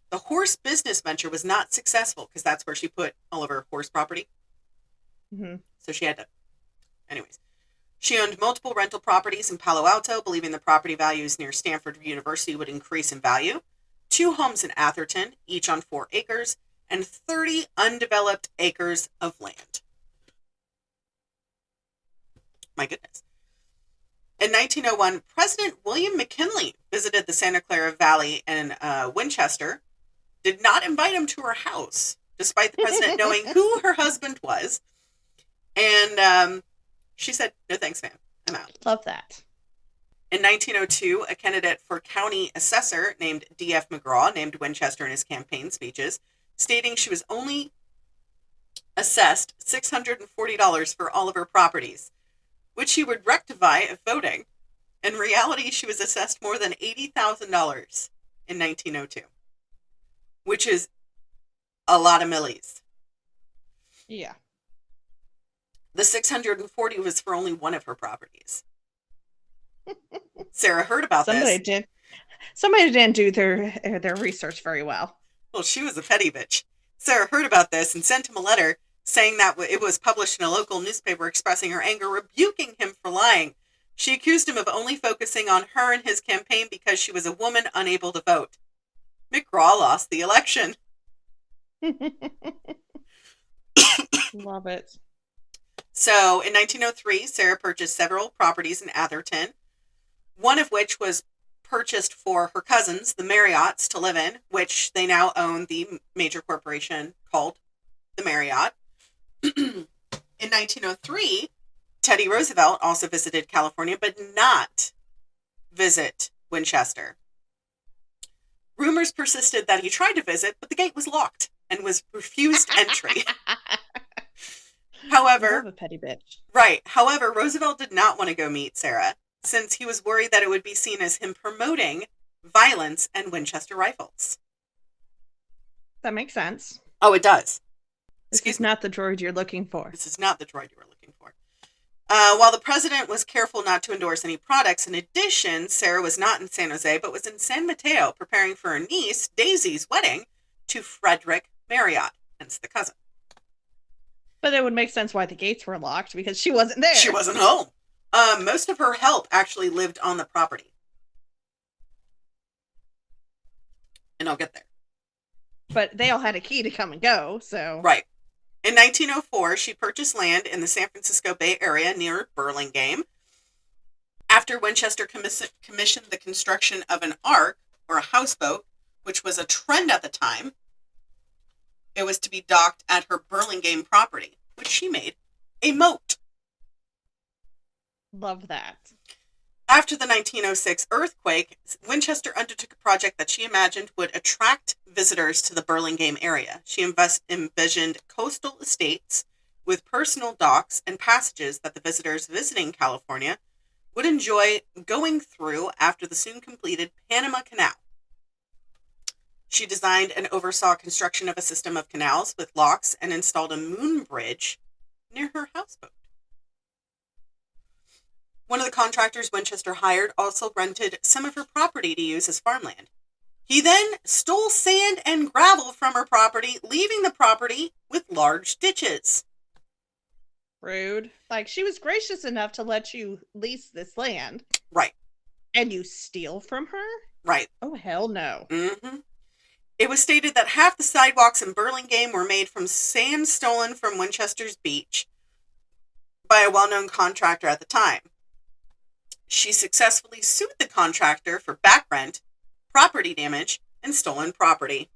The horse business venture was not successful because that's where she put all of her horse property. Mm-hmm. So she had to... Anyways. She owned multiple rental properties in Palo Alto, believing the property values near Stanford University would increase in value. 2 homes in Atherton, each on 4 acres, and 30 undeveloped acres of land. My goodness. In 1901, President William McKinley visited the Santa Clara Valley in Winchester, did not invite him to her house, despite the president knowing who her husband was. And she said, no thanks, ma'am. I'm out. Love that. In 1902, a candidate for county assessor named D.F. McGraw named Winchester in his campaign speeches, stating she was only assessed $640 for all of her properties, which she would rectify if voting. In reality, she was assessed more than $80,000 in 1902, which is a lot of millies. Yeah. The 640 was for only one of her properties. Sarah heard about this. Somebody didn't do their research very well. Well, she was a petty bitch. Sarah heard about this and sent him a letter saying that it was published in a local newspaper expressing her anger, rebuking him for lying. She accused him of only focusing on her and his campaign because she was a woman unable to vote. McGraw lost the election. Love it. So, in 1903, Sarah purchased several properties in Atherton, one of which was purchased for her cousins, the Marriotts, to live in, which they now own the major corporation called the Marriott. In 1903, Teddy Roosevelt also visited California, but not visit Winchester. Rumors persisted that he tried to visit, but the gate was locked and was refused entry. However, Love a petty bitch. right. However, Roosevelt did not want to go meet Sarah, since he was worried that it would be seen as him promoting violence and Winchester rifles. That makes sense. Oh, it does. This is not the droid you're looking for. This is not the droid you were looking for. While the president was careful not to endorse any products, in addition, Sarah was not in San Jose, but was in San Mateo preparing for her niece, Daisy's wedding to Frederick Marriott, hence the cousin. But it would make sense why the gates were locked, because she wasn't there. She wasn't home. Most of her help actually lived on the property. And I'll get there. But they all had a key to come and go, so... Right. In 1904, she purchased land in the San Francisco Bay Area near Burlingame. After Winchester commissioned the construction of an ark, or a houseboat, which was a trend at the time, it was to be docked at her Burlingame property, which she made a moat. Love that. After the 1906 earthquake, Winchester undertook a project that she imagined would attract visitors to the Burlingame area. She envisioned coastal estates with personal docks and passages that the visitors visiting California would enjoy going through after the soon completed Panama Canal. She designed and oversaw construction of a system of canals with locks and installed a moon bridge near her houseboat. One of the contractors Winchester hired also rented some of her property to use as farmland. He then stole sand and gravel from her property, leaving the property with large ditches. Rude. Like, she was gracious enough to let you lease this land. Right. And you steal from her? Right. Oh, hell no. Mm-hmm. It was stated that half the sidewalks in Burlingame were made from sand stolen from Winchester's beach by a well-known contractor at the time. She successfully sued the contractor for back rent, property damage, and stolen property.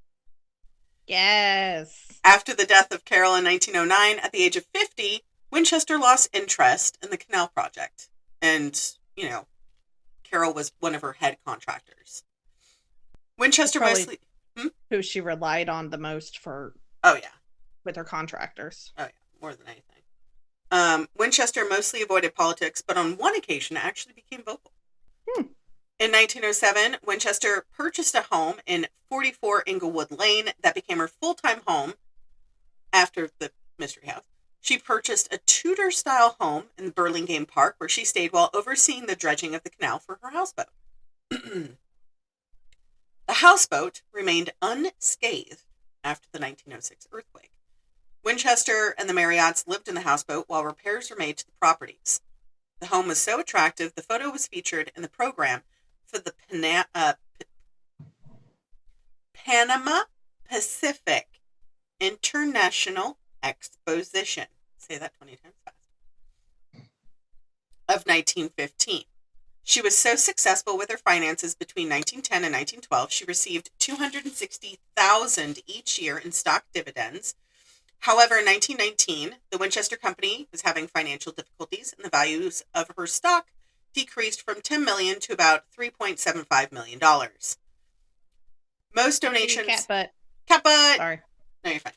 Yes. After the death of Carol in 1909, at the age of 50, Winchester lost interest in the canal project. And, you know, Carol was one of her head contractors. Winchester mostly... Who she relied on the most for... Oh, yeah. With her contractors. Oh, yeah. More than anything. Winchester mostly avoided politics, but on one occasion actually became vocal. In 1907, Winchester purchased a home in 44 Inglewood Lane that became her full-time home after the Mystery House. She purchased a Tudor-style home in the Burlingame Park, where she stayed while overseeing the dredging of the canal for her houseboat. The houseboat remained unscathed after the 1906 earthquake. Winchester and the Marriotts lived in the houseboat while repairs were made to the properties. The home was so attractive, the photo was featured in the program for the Panama Pacific International Exposition. Say that 20 times fast. Of 1915. She was so successful with her finances between 1910 and 1912, she received $260,000 each year in stock dividends. However, in 1919, the Winchester Company was having financial difficulties, and the values of her stock decreased from $10 million to about $3.75 million. Most donations... Cat butt! Sorry. No, you're fine.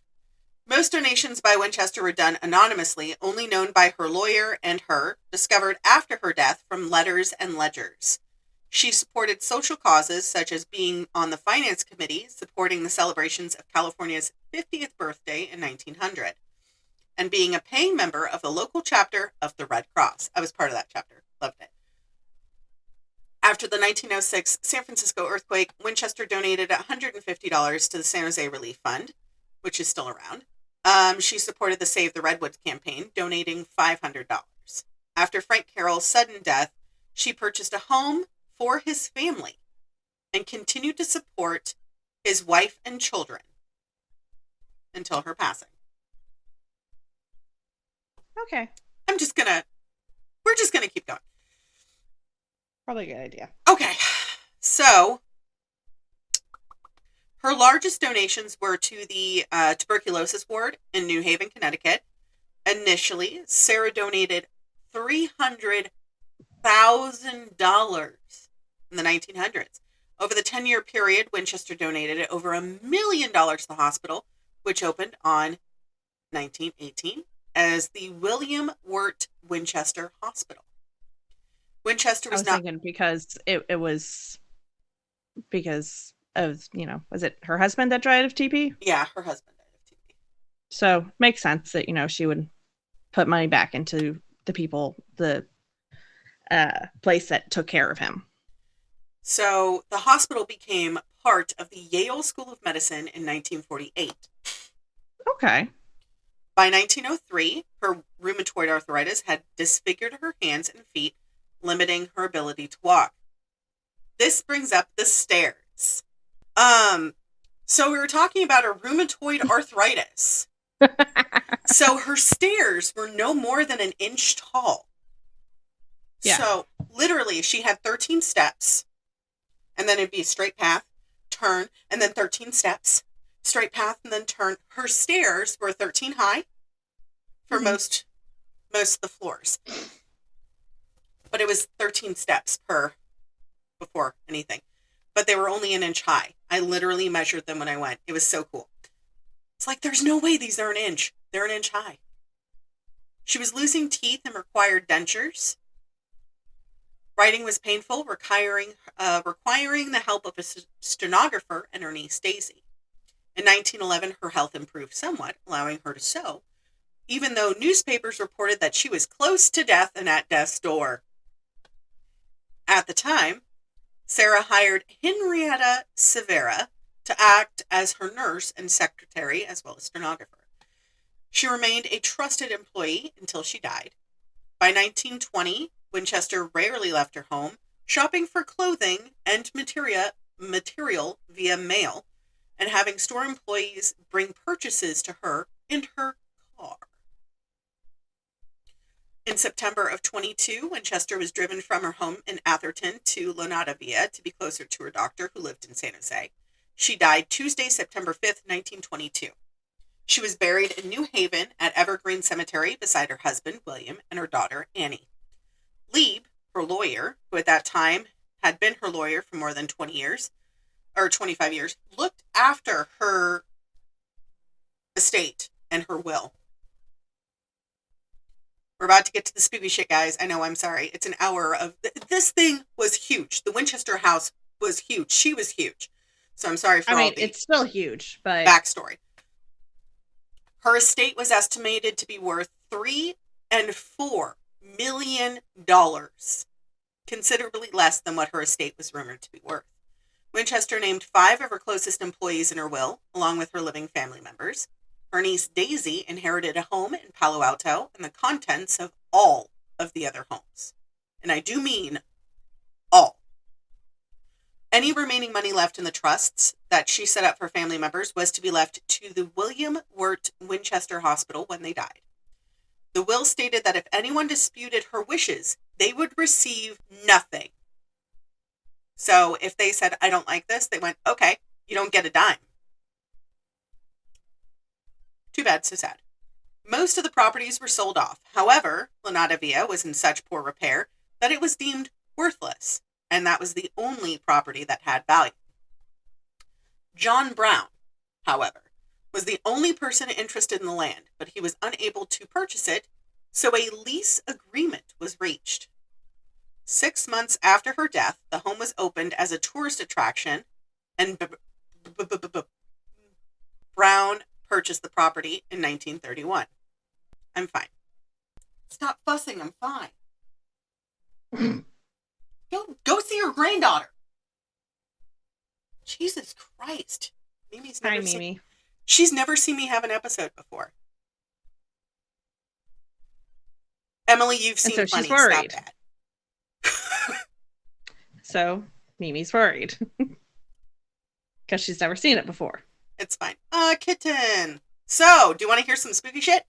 Most donations by Winchester were done anonymously, only known by her lawyer and her, discovered after her death from letters and ledgers. She supported social causes, such as being on the finance committee, supporting the celebrations of California's 50th birthday in 1900, and being a paying member of the local chapter of the Red Cross. I was part of that chapter. Loved it. After the 1906 San Francisco earthquake, Winchester donated $150 to the San Jose Relief Fund, which is still around. She supported the Save the Redwoods campaign, donating $500. After Frank Carroll's sudden death, she purchased a home for his family and continued to support his wife and children until her passing. Okay. We're just gonna keep going. Probably a good idea. Okay. So, her largest donations were to the tuberculosis ward in New Haven, Connecticut. Initially, Sarah donated $300,000 in the 1900s. Over the 10-year period, Winchester donated over $1 million to the hospital, which opened on 1918 as the William Wirt Winchester Hospital. Winchester I was was not... thinking because it was because of, was it her husband that died of TB? Yeah, her husband died of TB. So makes sense that, she would put money back into the people, the place that took care of him. So the hospital became part of the Yale School of Medicine in 1948. Okay. By 1903, her rheumatoid arthritis had disfigured her hands and feet, limiting her ability to walk. This brings up the stairs. So we were talking about her rheumatoid arthritis. So her stairs were no more than an inch tall. Yeah. So literally she had 13 steps, and then it'd be a straight path, turn, and then 13 steps, straight path, and then turn. Her stairs were 13 high for most of the floors. But it was 13 steps per before anything. But they were only an inch high. I literally measured them when I went. It was so cool. It's like, there's no way these are an inch. They're an inch high. She was losing teeth and required dentures. Writing was painful, requiring the help of a stenographer and her niece Daisy. In 1911, her health improved somewhat, allowing her to sew, even though newspapers reported that she was close to death and at death's door. At the time, Sarah hired Henrietta Severa to act as her nurse and secretary, as well as stenographer. She remained a trusted employee until she died. By 1920, Winchester rarely left her home, shopping for clothing and material via mail, and having store employees bring purchases to her in her car. In September of 22, Winchester was driven from her home in Atherton to Lonatavia to be closer to her doctor, who lived in San Jose. She died Tuesday, September 5th, 1922. She was buried in New Haven at Evergreen Cemetery beside her husband, William, and her daughter, Annie. Lieb, her lawyer, who at that time had been her lawyer for more than 20 years, or 25 years, looked after her estate and her will. We're about to get to the spooky shit, guys. I know, I'm sorry. It's an hour of... This thing was huge. The Winchester house was huge. She was huge. So I'm sorry for all the... it's still huge, but... backstory. Her estate was estimated to be worth $3 and $4 million, considerably less than what her estate was rumored to be worth. Winchester named 5 of her closest employees in her will, along with her living family members. Her niece Daisy inherited a home in Palo Alto and the contents of all of the other homes. And I do mean all. Any remaining money left in the trusts that she set up for family members was to be left to the William Wirt Winchester Hospital when they died. The will stated that if anyone disputed her wishes, they would receive nothing. So if they said, I don't like this, they went, okay, you don't get a dime. Too bad, so sad. Most of the properties were sold off. However, Lonatavia was in such poor repair that it was deemed worthless, and that was the only property that had value. John Brown, however, was the only person interested in the land, but he was unable to purchase it, so a lease agreement was reached. 6 months after her death, the home was opened as a tourist attraction, and Brown purchased the property in 1931. I'm fine. Stop fussing, I'm fine. Go see your granddaughter. Jesus Christ. Mimi's never Hi, seen... Mimi. She's never seen me have an episode before. Emily, you've seen so plenty. she's worried. Stop that. So Mimi's worried because she's never seen it before. It's fine. Kitten. So, do you want to hear some spooky shit?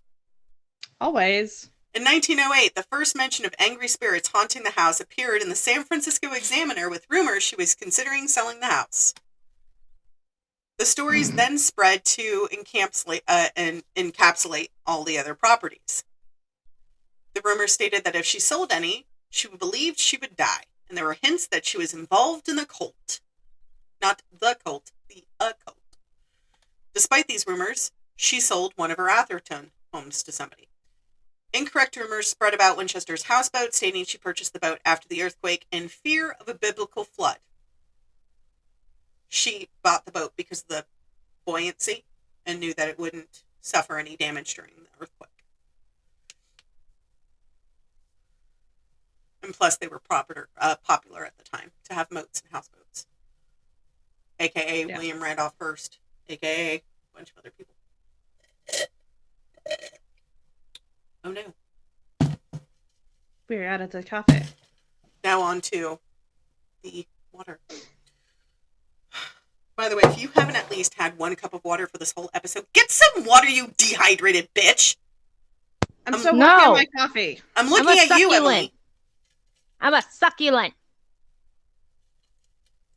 Always. In 1908, the first mention of angry spirits haunting the house appeared in the San Francisco Examiner with rumors she was considering selling the house. The stories then spread to encapsulate all the other properties. The rumors stated that if she sold any, she believed she would die, and there were hints that she was involved in the cult. Not the cult, the occult. Despite these rumors, she sold one of her Atherton homes to somebody. Incorrect rumors spread about Winchester's houseboat, stating she purchased the boat after the earthquake in fear of a biblical flood. She bought the boat because of the buoyancy and knew that it wouldn't suffer any damage during the earthquake. And plus, they were popular at the time to have moats and houseboats. A.K.A. Yeah. William Randolph Hearst, a.k.a. a bunch of other people. Oh no. We're out of the cafe. Now on to the water. By the way, if you haven't at least had 1 cup of water for this whole episode, get some water, you dehydrated bitch! I'm Um, so no. working on my coffee. I'm looking I'm a at you, succulent. Emily. I'm a succulent.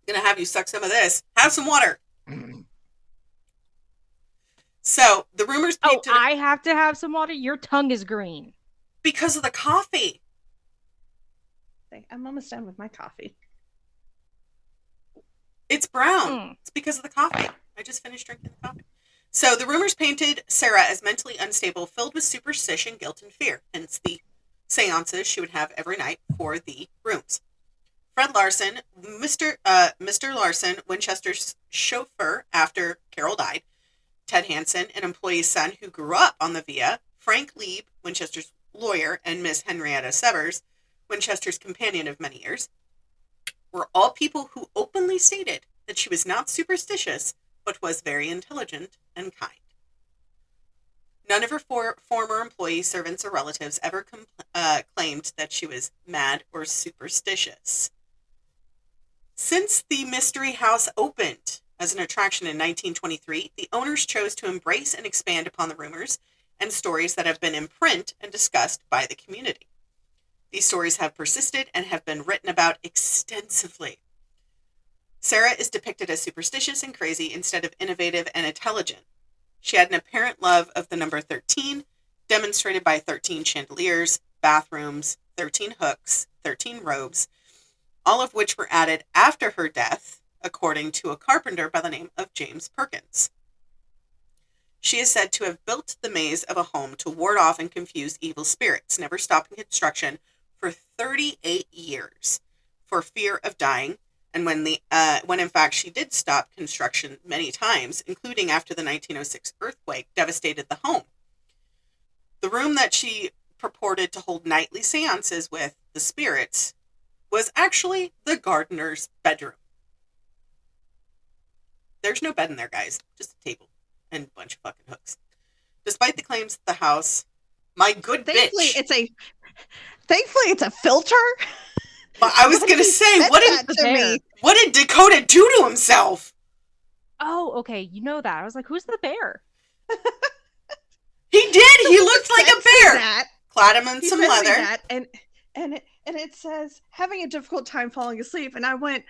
Gonna have you suck some of this. Have some water. So, the rumors Oh, painted I have to have some water? Your tongue is green. because of the coffee. I'm almost done with my coffee. It's brown. Mm. It's because of the coffee. I just finished drinking the coffee. So the rumors painted Sarah as mentally unstable, filled with superstition, guilt, and fear. Hence the seances she would have every night for the rooms. Fred Larson, Mr. Larson, Winchester's chauffeur after Carol died, Ted Hansen, an employee's son who grew up on the Via, Frank Lieb, Winchester's lawyer, and Miss Henrietta Severs, Winchester's companion of many years, were all people who openly stated that she was not superstitious, but was very intelligent and kind. None of her former employees, servants, or relatives ever claimed that she was mad or superstitious. Since the Mystery House opened as an attraction in 1923, the owners chose to embrace and expand upon the rumors and stories that have been in print and discussed by the community. These stories have persisted and have been written about extensively. Sarah is depicted as superstitious and crazy instead of innovative and intelligent. She had an apparent love of the number 13, demonstrated by 13 chandeliers, bathrooms, 13 hooks, 13 robes, all of which were added after her death, according to a carpenter by the name of James Perkins. She is said to have built the maze of a home to ward off and confuse evil spirits, never stopping construction for 38 years for fear of dying, and when in fact she did stop construction many times, including after the 1906 earthquake devastated the home. The room that she purported to hold nightly seances with the spirits was actually the gardener's bedroom. There's no bed in there, guys, just a table and a bunch of fucking hooks. Despite the claims that the house, my good Thankfully, bitch. Thankfully, it's a filter. Well, I was gonna say, what did Dakota do to himself? Oh, okay. You know that. I was like, who's the bear? He did. He looked like a bear. That. Clad him in He some sent me leather. that, and it says having a difficult time falling asleep, and I went,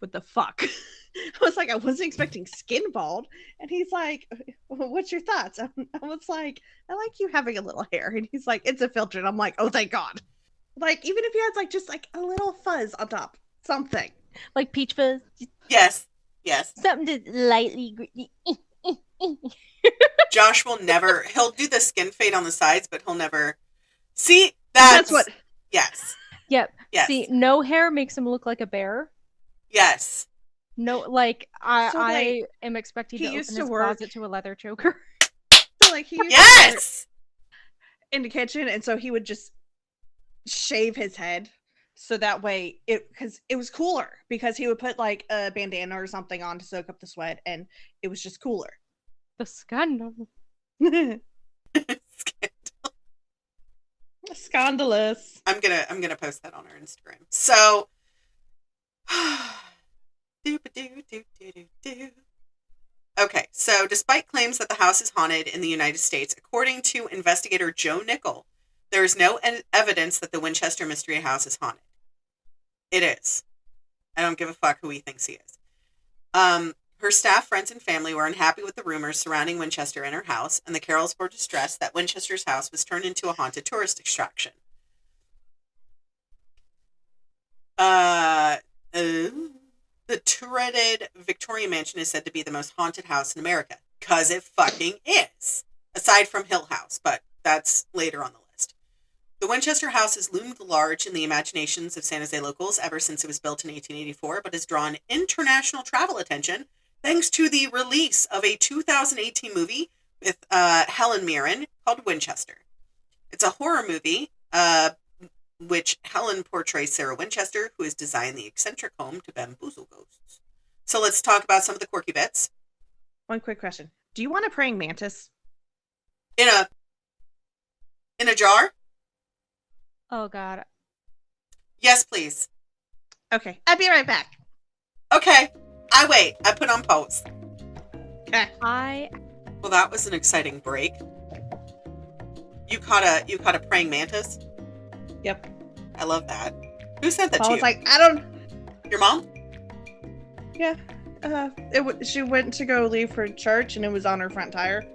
what the fuck? I was like, I wasn't expecting skin bald, and he's like, what's your thoughts? I was like, I like you having a little hair, and he's like, it's a filter, and I'm like, oh, thank God. Like, even if he has like just like a little fuzz on top, something Like peach fuzz. Yes. Something to lightly. Josh will never. He'll do the skin fade on the sides, but he'll never. See, that's what. Yes. Yep. Yes. See, no hair makes him look like a bear. Yes. No, like I like, am expecting he to open used his to work- closet to a leather choker. So like he used to work Yes. in the kitchen, and so he would just shave his head so that way because it was cooler, because he would put like a bandana or something on to soak up the sweat, and it was just cooler. The scandal. Scandalous. I'm gonna post that on our Instagram. So. Okay, so despite claims that the house is haunted in the United States, according to investigator Joe Nickel, there is no evidence that the Winchester Mystery House is haunted. It is. I don't give a fuck who he thinks he is. Her staff, friends, and family were unhappy with the rumors surrounding Winchester and her house, and the Carrolls were distressed that Winchester's house was turned into a haunted tourist attraction. The turreted Victorian mansion is said to be the most haunted house in America. Because it fucking is. Aside from Hill House, but that's later on the list. The Winchester House has loomed large in the imaginations of San Jose locals ever since it was built in 1884, but has drawn international travel attention thanks to the release of a 2018 movie with Helen Mirren called Winchester. It's a horror movie which Helen portrays Sarah Winchester, who has designed the eccentric home to bamboozle ghosts. So let's talk about some of the quirky bits. One quick question. Do you want a praying mantis? In a jar? Oh God. Yes, please. Okay, I'll be right back. Okay. I wait. I put on pause. Okay. Well, that was an exciting break. You caught a praying mantis? Yep. I love that. Who sent that I to was you? like, I don't. Your mom? Yeah. She went to go leave for church, and it was on her front tire.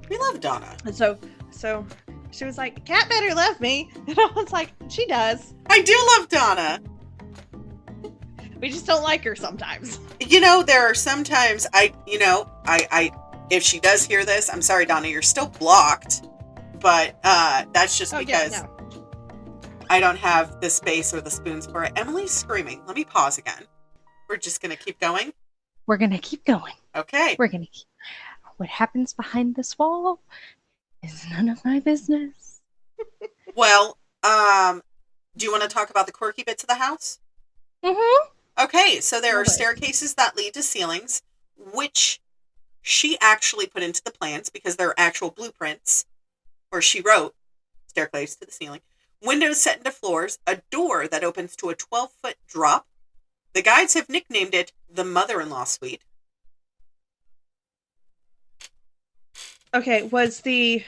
We love Donna. And so she was like, "Cat better love me," and I was like, "She does. I do love Donna. We just don't like her sometimes." You know, there are sometimes I if she does hear this, I'm sorry, Donna, you're still blocked. But that's just because Yeah, no. I don't have the space or the spoons for it. Emily's screaming. Let me pause again. We're just going to keep going. We're gonna keep going. Okay. What happens behind this wall is none of my business. Well, do you want to talk about the quirky bits of the house? Mm-hmm. Okay, so there are Okay. staircases that lead to ceilings, which she actually put into the plans because they're actual blueprints, or she wrote staircase to the ceiling. Windows set into floors, a door that opens to a 12-foot drop. The guides have nicknamed it the mother-in-law suite. Okay, was the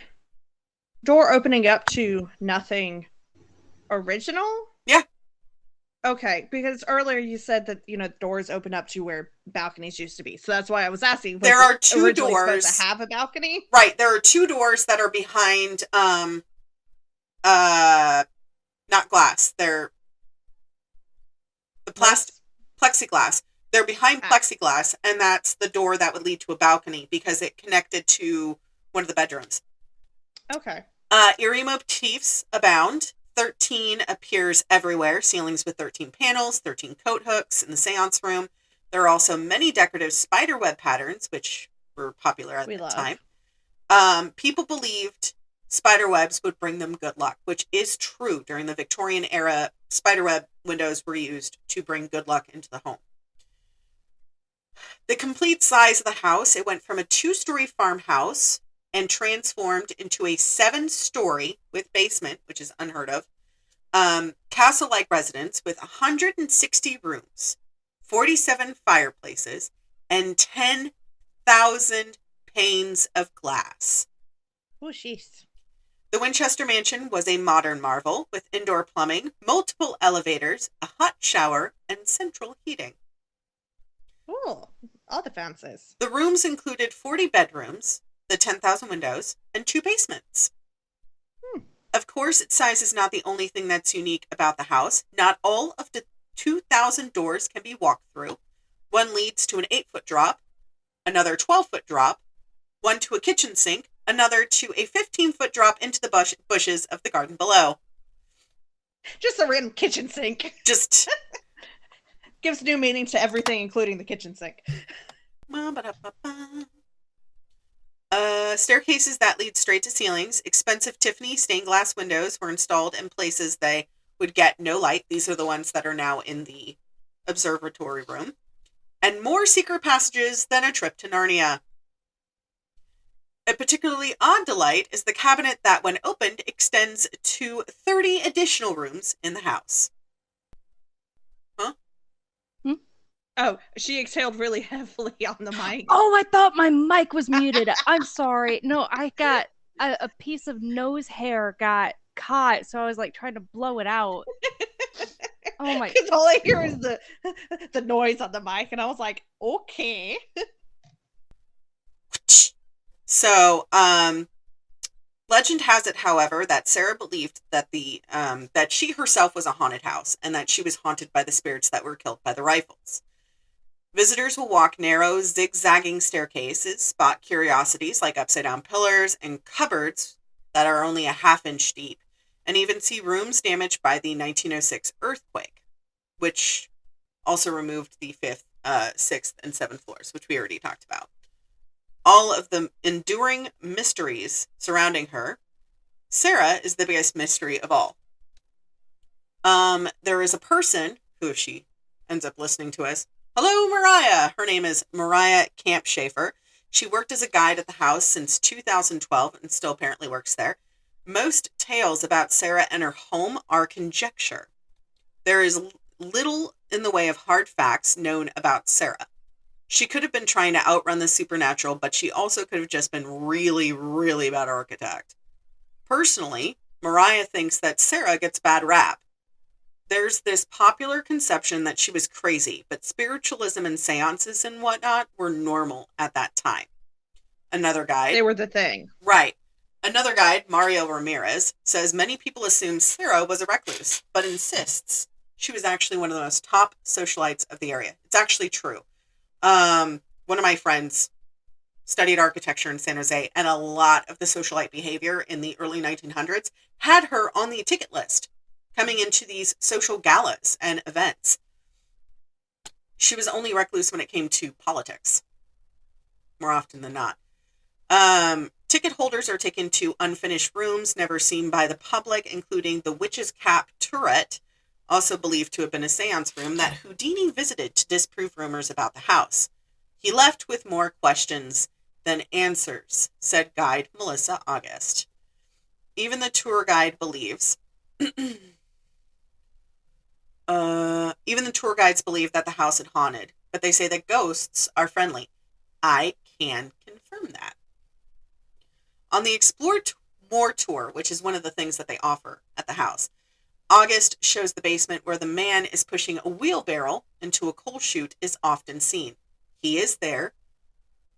door opening up to nothing original? Yeah. Okay, because earlier you said that, doors open up to where balconies used to be. So that's why I was asking. There was are it two originally supposed doors. to have a balcony? Right, there are two doors that are behind, not glass. They're the plexiglass. They're behind plexiglass, and that's the door that would lead to a balcony because it connected to one of the bedrooms. Okay. Eerie motifs abound. 13 appears everywhere. Ceilings with 13 panels, 13 coat hooks in the seance room. There are also many decorative spider web patterns, which were popular at the time. People believed spider webs would bring them good luck, which is true. During the Victorian era, spider web windows were used to bring good luck into the home. The complete size of the house, it went from a 2-story farmhouse and transformed into a 7-story with basement, which is unheard of, castle-like residence with 160 rooms, 47 fireplaces, and 10,000 panes of glass. Oh, jeez. The Winchester Mansion was a modern marvel with indoor plumbing, multiple elevators, a hot shower, and central heating. Cool. All the fancies. The rooms included 40 bedrooms, the 10,000 windows, and 2 basements. Of course, its size is not the only thing that's unique about the house. Not all of the 2,000 doors can be walked through. One leads to an 8-foot drop, another 12-foot drop, one to a kitchen sink, another to a 15-foot drop into the bushes of the garden below. Just a random kitchen sink. Just gives new meaning to everything, including the kitchen sink. Staircases that lead straight to ceilings. Expensive Tiffany stained glass windows were installed in places they would get no light. These are the ones that are now in the observatory room. And more secret passages than a trip to Narnia. A particularly odd delight is the cabinet that, when opened, extends to 30 additional rooms in the house. Oh, she exhaled really heavily on the mic. Oh, I thought my mic was muted. I'm sorry. No, I got a piece of nose hair got caught, so I was like trying to blow it out. Oh my! Because all I hear is the noise on the mic, and I was like, okay. So, legend has it, however, that Sarah believed that that she herself was a haunted house, and that she was haunted by the spirits that were killed by the rifles. Visitors will walk narrow, zigzagging staircases, spot curiosities like upside-down pillars and cupboards that are only a half-inch deep, and even see rooms damaged by the 1906 earthquake, which also removed the 5th, 6th, and 7th floors, which we already talked about. All of the enduring mysteries surrounding her, Sarah is the biggest mystery of all. There is a person who, if she ends up listening to us, hello, Mariah. Her name is Mariah Campshafer. She worked as a guide at the house since 2012 and still apparently works there. Most tales about Sarah and her home are conjecture. There is little in the way of hard facts known about Sarah. She could have been trying to outrun the supernatural, but she also could have just been really, really bad architect. Personally, Mariah thinks that Sarah gets bad rap. There's this popular conception that she was crazy, but spiritualism and seances and whatnot were normal at that time. Another guide. They were the thing. Right. Another guide, Mario Ramirez, says many people assume Sarah was a recluse, but insists she was actually one of the most top socialites of the area. It's actually true. One of my friends studied architecture in San Jose, and a lot of the socialite behavior in the early 1900s had her on the ticket list coming into these social galas and events. She was only recluse when it came to politics, more often than not. Ticket holders are taken to unfinished rooms never seen by the public, including the Witch's Cap turret, also believed to have been a seance room that Houdini visited to disprove rumors about the house. He left with more questions than answers, said guide Melissa August. Even the tour guide believes... even the tour guides believe that the house is haunted, but they say that ghosts are friendly. I can confirm that. On the Explore More tour, which is one of the things that they offer at the house, August shows the basement where the man is pushing a wheelbarrow into a coal chute is often seen. He is there.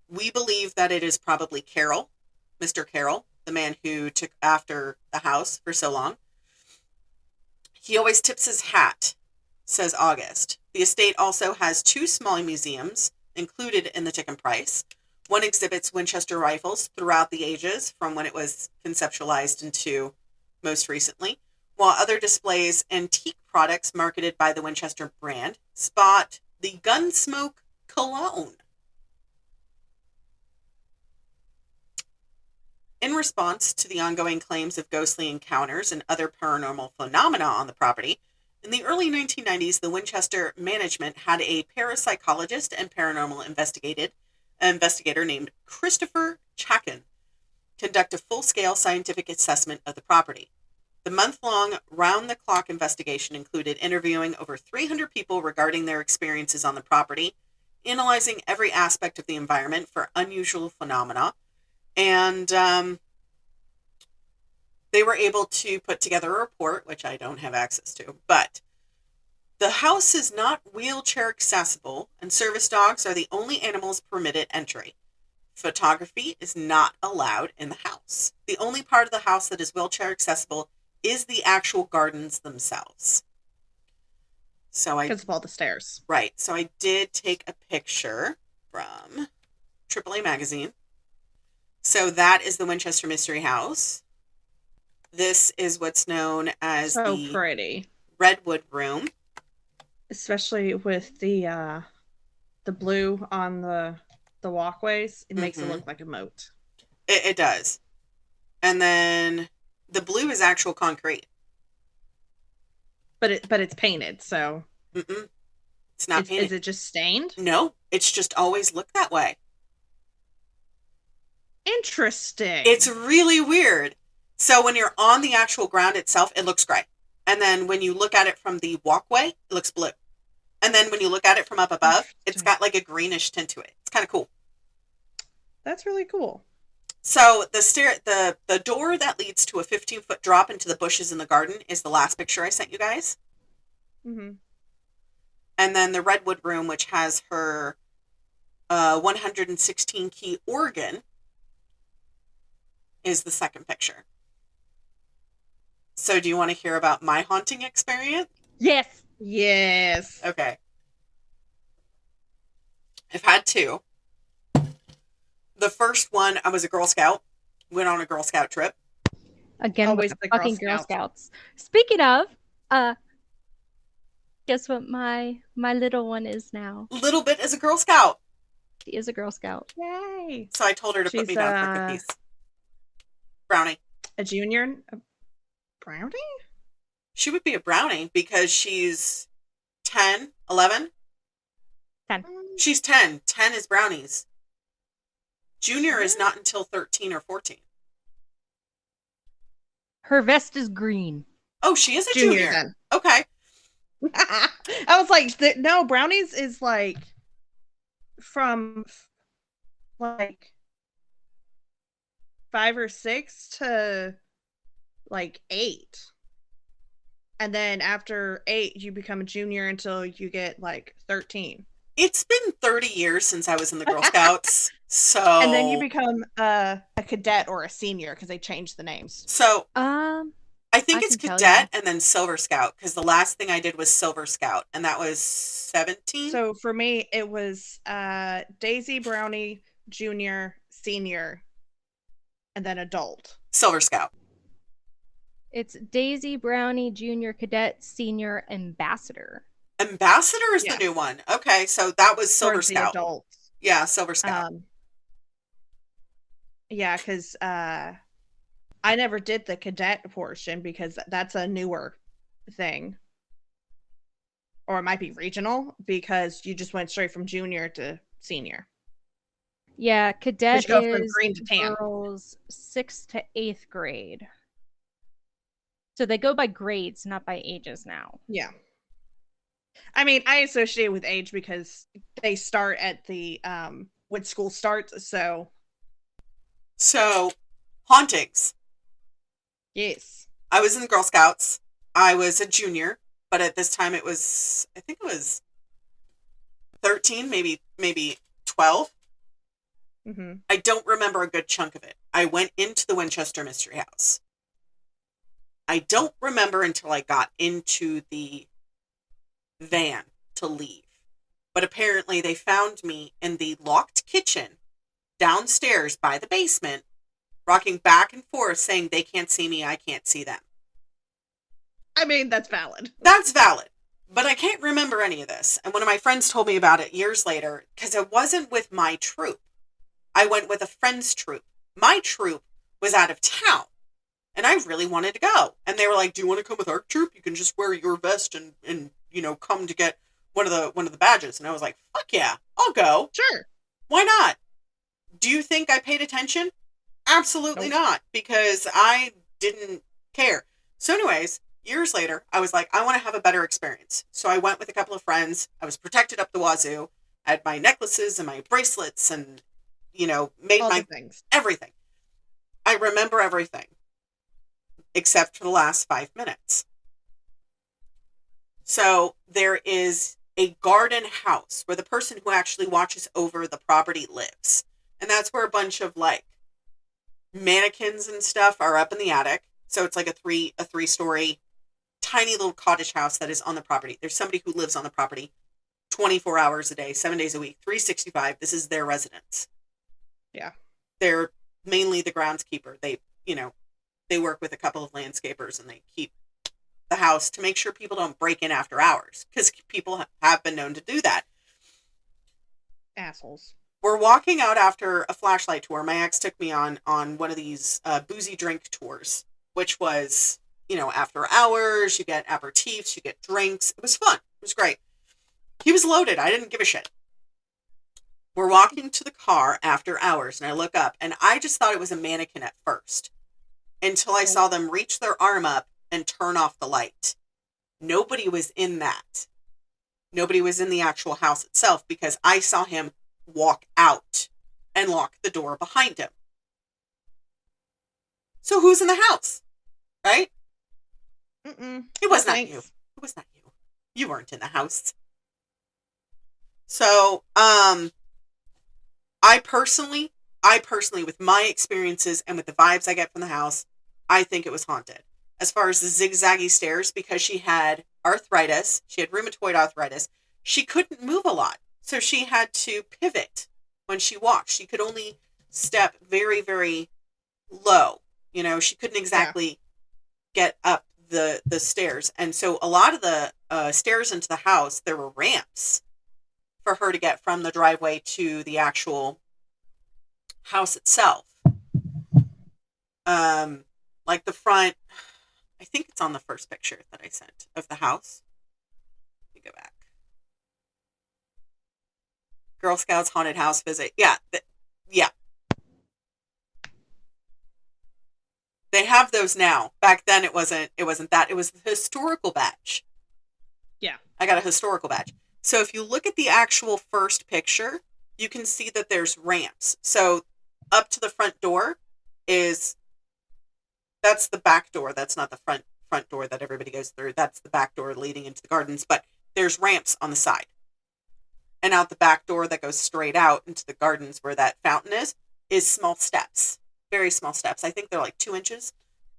We believe that it is probably Carroll, Mr. Carroll, the man who took after the house for so long. He always tips his hat, says August. The estate also has 2 small museums included in the ticket price. One exhibits Winchester rifles throughout the ages, from when it was conceptualized into most recently, while other displays antique products marketed by the Winchester brand. Spot the Gunsmoke cologne. In response to the ongoing claims of ghostly encounters and other paranormal phenomena on the property, in the early 1990s, the Winchester management had a parapsychologist and paranormal investigator named Christopher Chackin conduct a full-scale scientific assessment of the property. The month-long, round-the-clock investigation included interviewing over 300 people regarding their experiences on the property, analyzing every aspect of the environment for unusual phenomena, and they were able to put together a report, which I don't have access to, but the house is not wheelchair accessible, and service dogs are the only animals permitted entry. Photography is not allowed in the house. The only part of the house that is wheelchair accessible is the actual gardens themselves. So Because of all the stairs. Right. So I did take a picture from AAA magazine. So that is the Winchester Mystery House. This is what's known as the pretty Redwood Room. Especially with the blue on the walkways, it makes it look like a moat. It does. And then the blue is actual concrete. But it's painted, so it's not painted. Is it just stained? No, it's just always looked that way. Interesting. It's really weird. So when you're on the actual ground itself, it looks gray. And then when you look at it from the walkway, it looks blue. And then when you look at it from up above, it's got like a greenish tint to it. It's kind of cool. That's really cool. So the door that leads to a 15-foot drop into the bushes in the garden is the last picture I sent you guys. Mm-hmm. And then the Redwood Room, which has her 116 key organ, is the second picture. So do you want to hear about my haunting experience? Yes. Okay. I've had two. The first one, I was a Girl Scout. Went on a Girl Scout trip. Again, Always with the Girl fucking Girl Scouts. Scouts. Speaking of, guess what my little one is now? Little bit as a Girl Scout. She is a Girl Scout. Yay. So I told her to put She's, me down for cookies. Brownie. A junior? A brownie? She would be a brownie because she's 10, 11. 10. She's 10. 10 is brownies. Junior is not until 13 or 14. Her vest is green. Oh, she is a junior. Then. Okay. I was like, no, brownies is like from like 5 or 6 to like 8. And then after 8, you become a junior until you get like 13. It's been 30 years since I was in the Girl Scouts. So And then you become a cadet or a senior because they changed the names. So I think I it's can tell Cadet and then Silver Scout because the last thing I did was Silver Scout and that was 17. So for me, it was Daisy, Brownie, Junior, Senior, and then Adult. Silver Scout. It's Daisy, Brownie, Junior, Cadet, Senior, Ambassador. Ambassador is the new one. Okay, so that was Silver Towards the Scout. adults. Yeah, Silver Scout. Yeah, because I never did the cadet portion because that's a newer thing. Or it might be regional because you just went straight from junior to senior. Yeah, Cadet You go from is green to tan. girls 6th to 8th grade. So they go by grades, not by ages now. Yeah. I mean, I associate with age because they start at the when school starts, so hauntings. yes. I was in the Girl Scouts. I was a junior, but at this time I think it was 13, maybe 12. Mm-hmm. I don't remember a good chunk of it. I went into the Winchester Mystery House. I don't remember until I got into the van to leave. But apparently they found me in the locked kitchen downstairs by the basement, rocking back and forth saying they can't see me, I can't see them. I mean, that's valid. That's valid. But I can't remember any of this. And one of my friends told me about it years later because it wasn't with my troop. I went with a friend's troop. My troop was out of town. And I really wanted to go. And they were like, do you want to come with our troop? You can just wear your vest and come to get one of the badges. And I was like, fuck yeah, I'll go. Sure. Why not? Do you think I paid attention? Absolutely not, because I didn't care. So anyways, years later, I was like, I want to have a better experience. So I went with a couple of friends. I was protected up the wazoo. I had my necklaces and my bracelets and, made all my things. Everything. I remember everything. Except for the last 5 minutes. So there is a garden house where the person who actually watches over the property lives. And that's where a bunch of mannequins and stuff are up in the attic. So it's like a three-story tiny little cottage house that is on the property. There's somebody who lives on the property 24 hours a day, 7 days a week, 365. This is their residence. Yeah. They're mainly the groundskeeper. They work with a couple of landscapers and they keep the house to make sure people don't break in after hours because people have been known to do that. Assholes. We're walking out after a flashlight tour. My ex took me on one of these boozy drink tours, which was, after hours, you get aperitifs, you get drinks. It was fun. It was great. He was loaded. I didn't give a shit. We're walking to the car after hours and I look up and I just thought it was a mannequin at first. Until I saw them reach their arm up and turn off the light. Nobody was in that. Nobody was in the actual house itself because I saw him walk out and lock the door behind him. So who's in the house? Right? It was not you. It was not you. You weren't in the house. So, I personally, with my experiences and with the vibes I get from the house, I think it was haunted. As far as the zigzaggy stairs, because she had arthritis, she had rheumatoid arthritis, she couldn't move a lot. So she had to pivot when she walked. She could only step very, very low. You know, she couldn't exactly get up the stairs. And so a lot of the stairs into the house, there were ramps for her to get from the driveway to the actual house itself. Like the front, I think it's on the first picture that I sent of the house. Let me go back. Girl Scouts haunted house visit. Yeah. Yeah. They have those now. Back then it wasn't that. It was the historical badge. Yeah. I got a historical badge. So if you look at the actual first picture, you can see that there's ramps. So up to the front door that's the back door. That's not the front door that everybody goes through. That's the back door leading into the gardens, but there's ramps on the side. And out the back door that goes straight out into the gardens where that fountain is small steps. Very small steps. I think they're like 2 inches,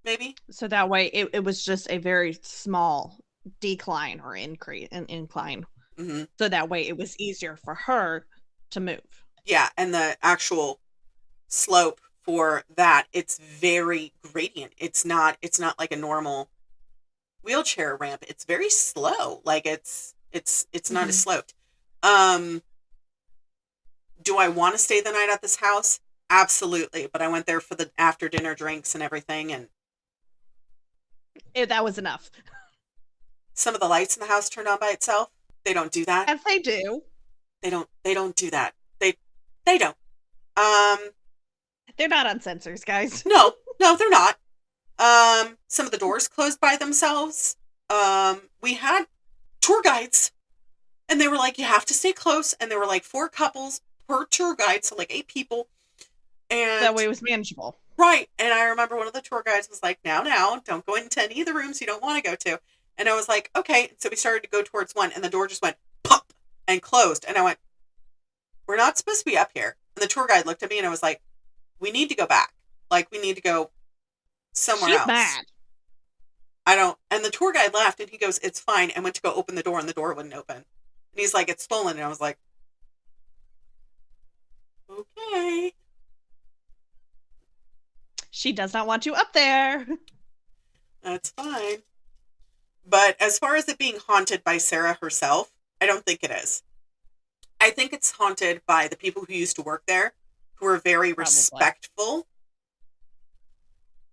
maybe. So that way it was just a very small decline or incline. Mm-hmm. So that way it was easier for her to move. Yeah, and the actual slope for that, it's very gradient. It's not like a normal wheelchair ramp. It's very slow. Like it's not as sloped. Do I want to stay the night at this house? Absolutely. But I went there for the after dinner drinks and everything, and that was enough. some of the lights in the house turned on by itself. They don't do that. As they do. They don't do that. They don't. They're not on sensors, guys. No, they're not. Some of the doors closed by themselves. We had tour guides, and they were like, you have to stay close. And there were like 4 couples per tour guide, so like 8 people. And that way it was manageable. Right. And I remember one of the tour guides was like, now, don't go into any of the rooms you don't want to go to. And I was like, okay. So we started to go towards one, and the door just went pop and closed. And I went, we're not supposed to be up here. And the tour guide looked at me, and I was like, we need to go back. Like, we need to go somewhere else. Mad. And the tour guide left, and he goes, it's fine. And went to go open the door, and the door wouldn't open. And he's like, it's stolen. And I was like, okay. She does not want you up there. That's fine. But as far as it being haunted by Sarah herself, I don't think it is. I think it's haunted by the people who used to work there, who are very respectful.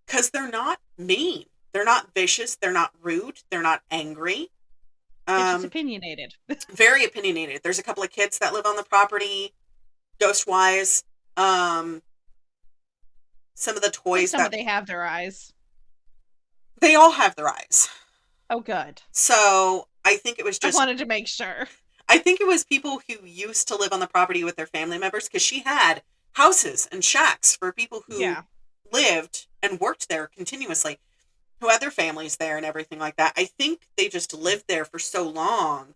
Because they're not mean. They're not vicious. They're not rude. They're not angry. They're just opinionated. Very opinionated. There's a couple of kids that live on the property, ghost-wise. Some of the toys they have their eyes. They all have their eyes. Oh, good. So I think it was just... I wanted to make sure. I think it was people who used to live on the property with their family members, because she had houses and shacks for people who lived and worked there continuously, who had their families there and everything like that. I think they just lived there for so long.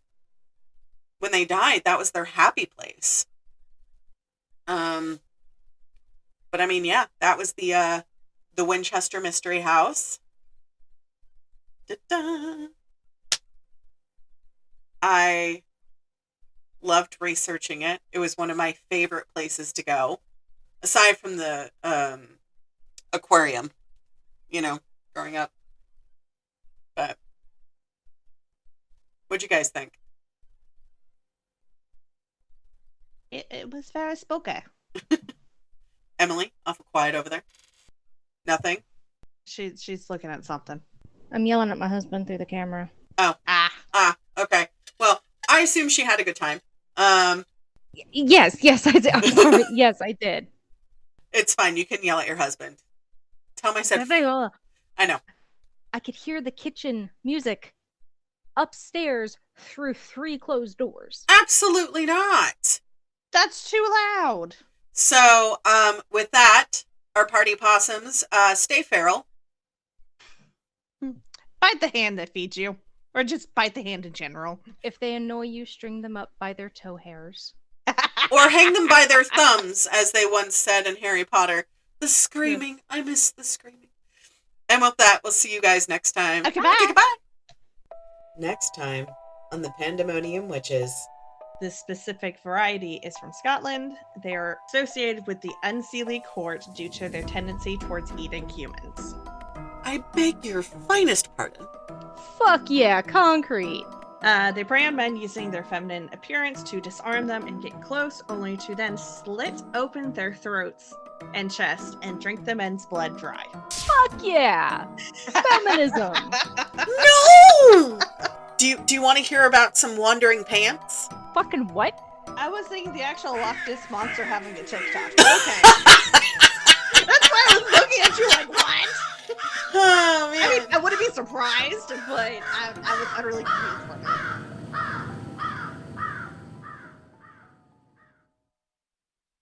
When they died, that was their happy place. But I mean, yeah, that was the Winchester Mystery House. Da-da. I loved researching it. It was one of my favorite places to go, aside from the aquarium, growing up. But what'd you guys think? It was very spooky. Emily, awful quiet over there. Nothing? She's looking at something. I'm yelling at my husband through the camera. Oh. Okay. Well, I assume she had a good time. Yes, I did. I'm sorry. Yes, I did. It's fine. You can yell at your husband. Tell him I said... I know. I could hear the kitchen music upstairs through 3 closed doors. Absolutely not. That's too loud. So, with that, our party possums, stay feral. Bite the hand that feeds you. Or just bite the hand in general. If they annoy you, string them up by their toe hairs. Or hang them by their thumbs, as they once said in Harry Potter. The screaming. Yes. I miss the screaming. And with that, we'll see you guys next time. Okay, bye. Goodbye. Next time on the Pandemonium Witches. This specific variety is from Scotland. They are associated with the unseelie court due to their tendency towards eating humans. I beg your finest pardon. Fuck yeah, concrete. They prey on men using their feminine appearance to disarm them and get close, only to then slit open their throats and chest and drink the men's blood dry. Fuck yeah. Feminism. No! Do you want to hear about some wandering pants? Fucking what? I was thinking the actual Loch Ness Monster having a TikTok. Okay. That's why I was looking at you like, what? Oh, man. I mean, I wouldn't be surprised, but I was utterly confused from it.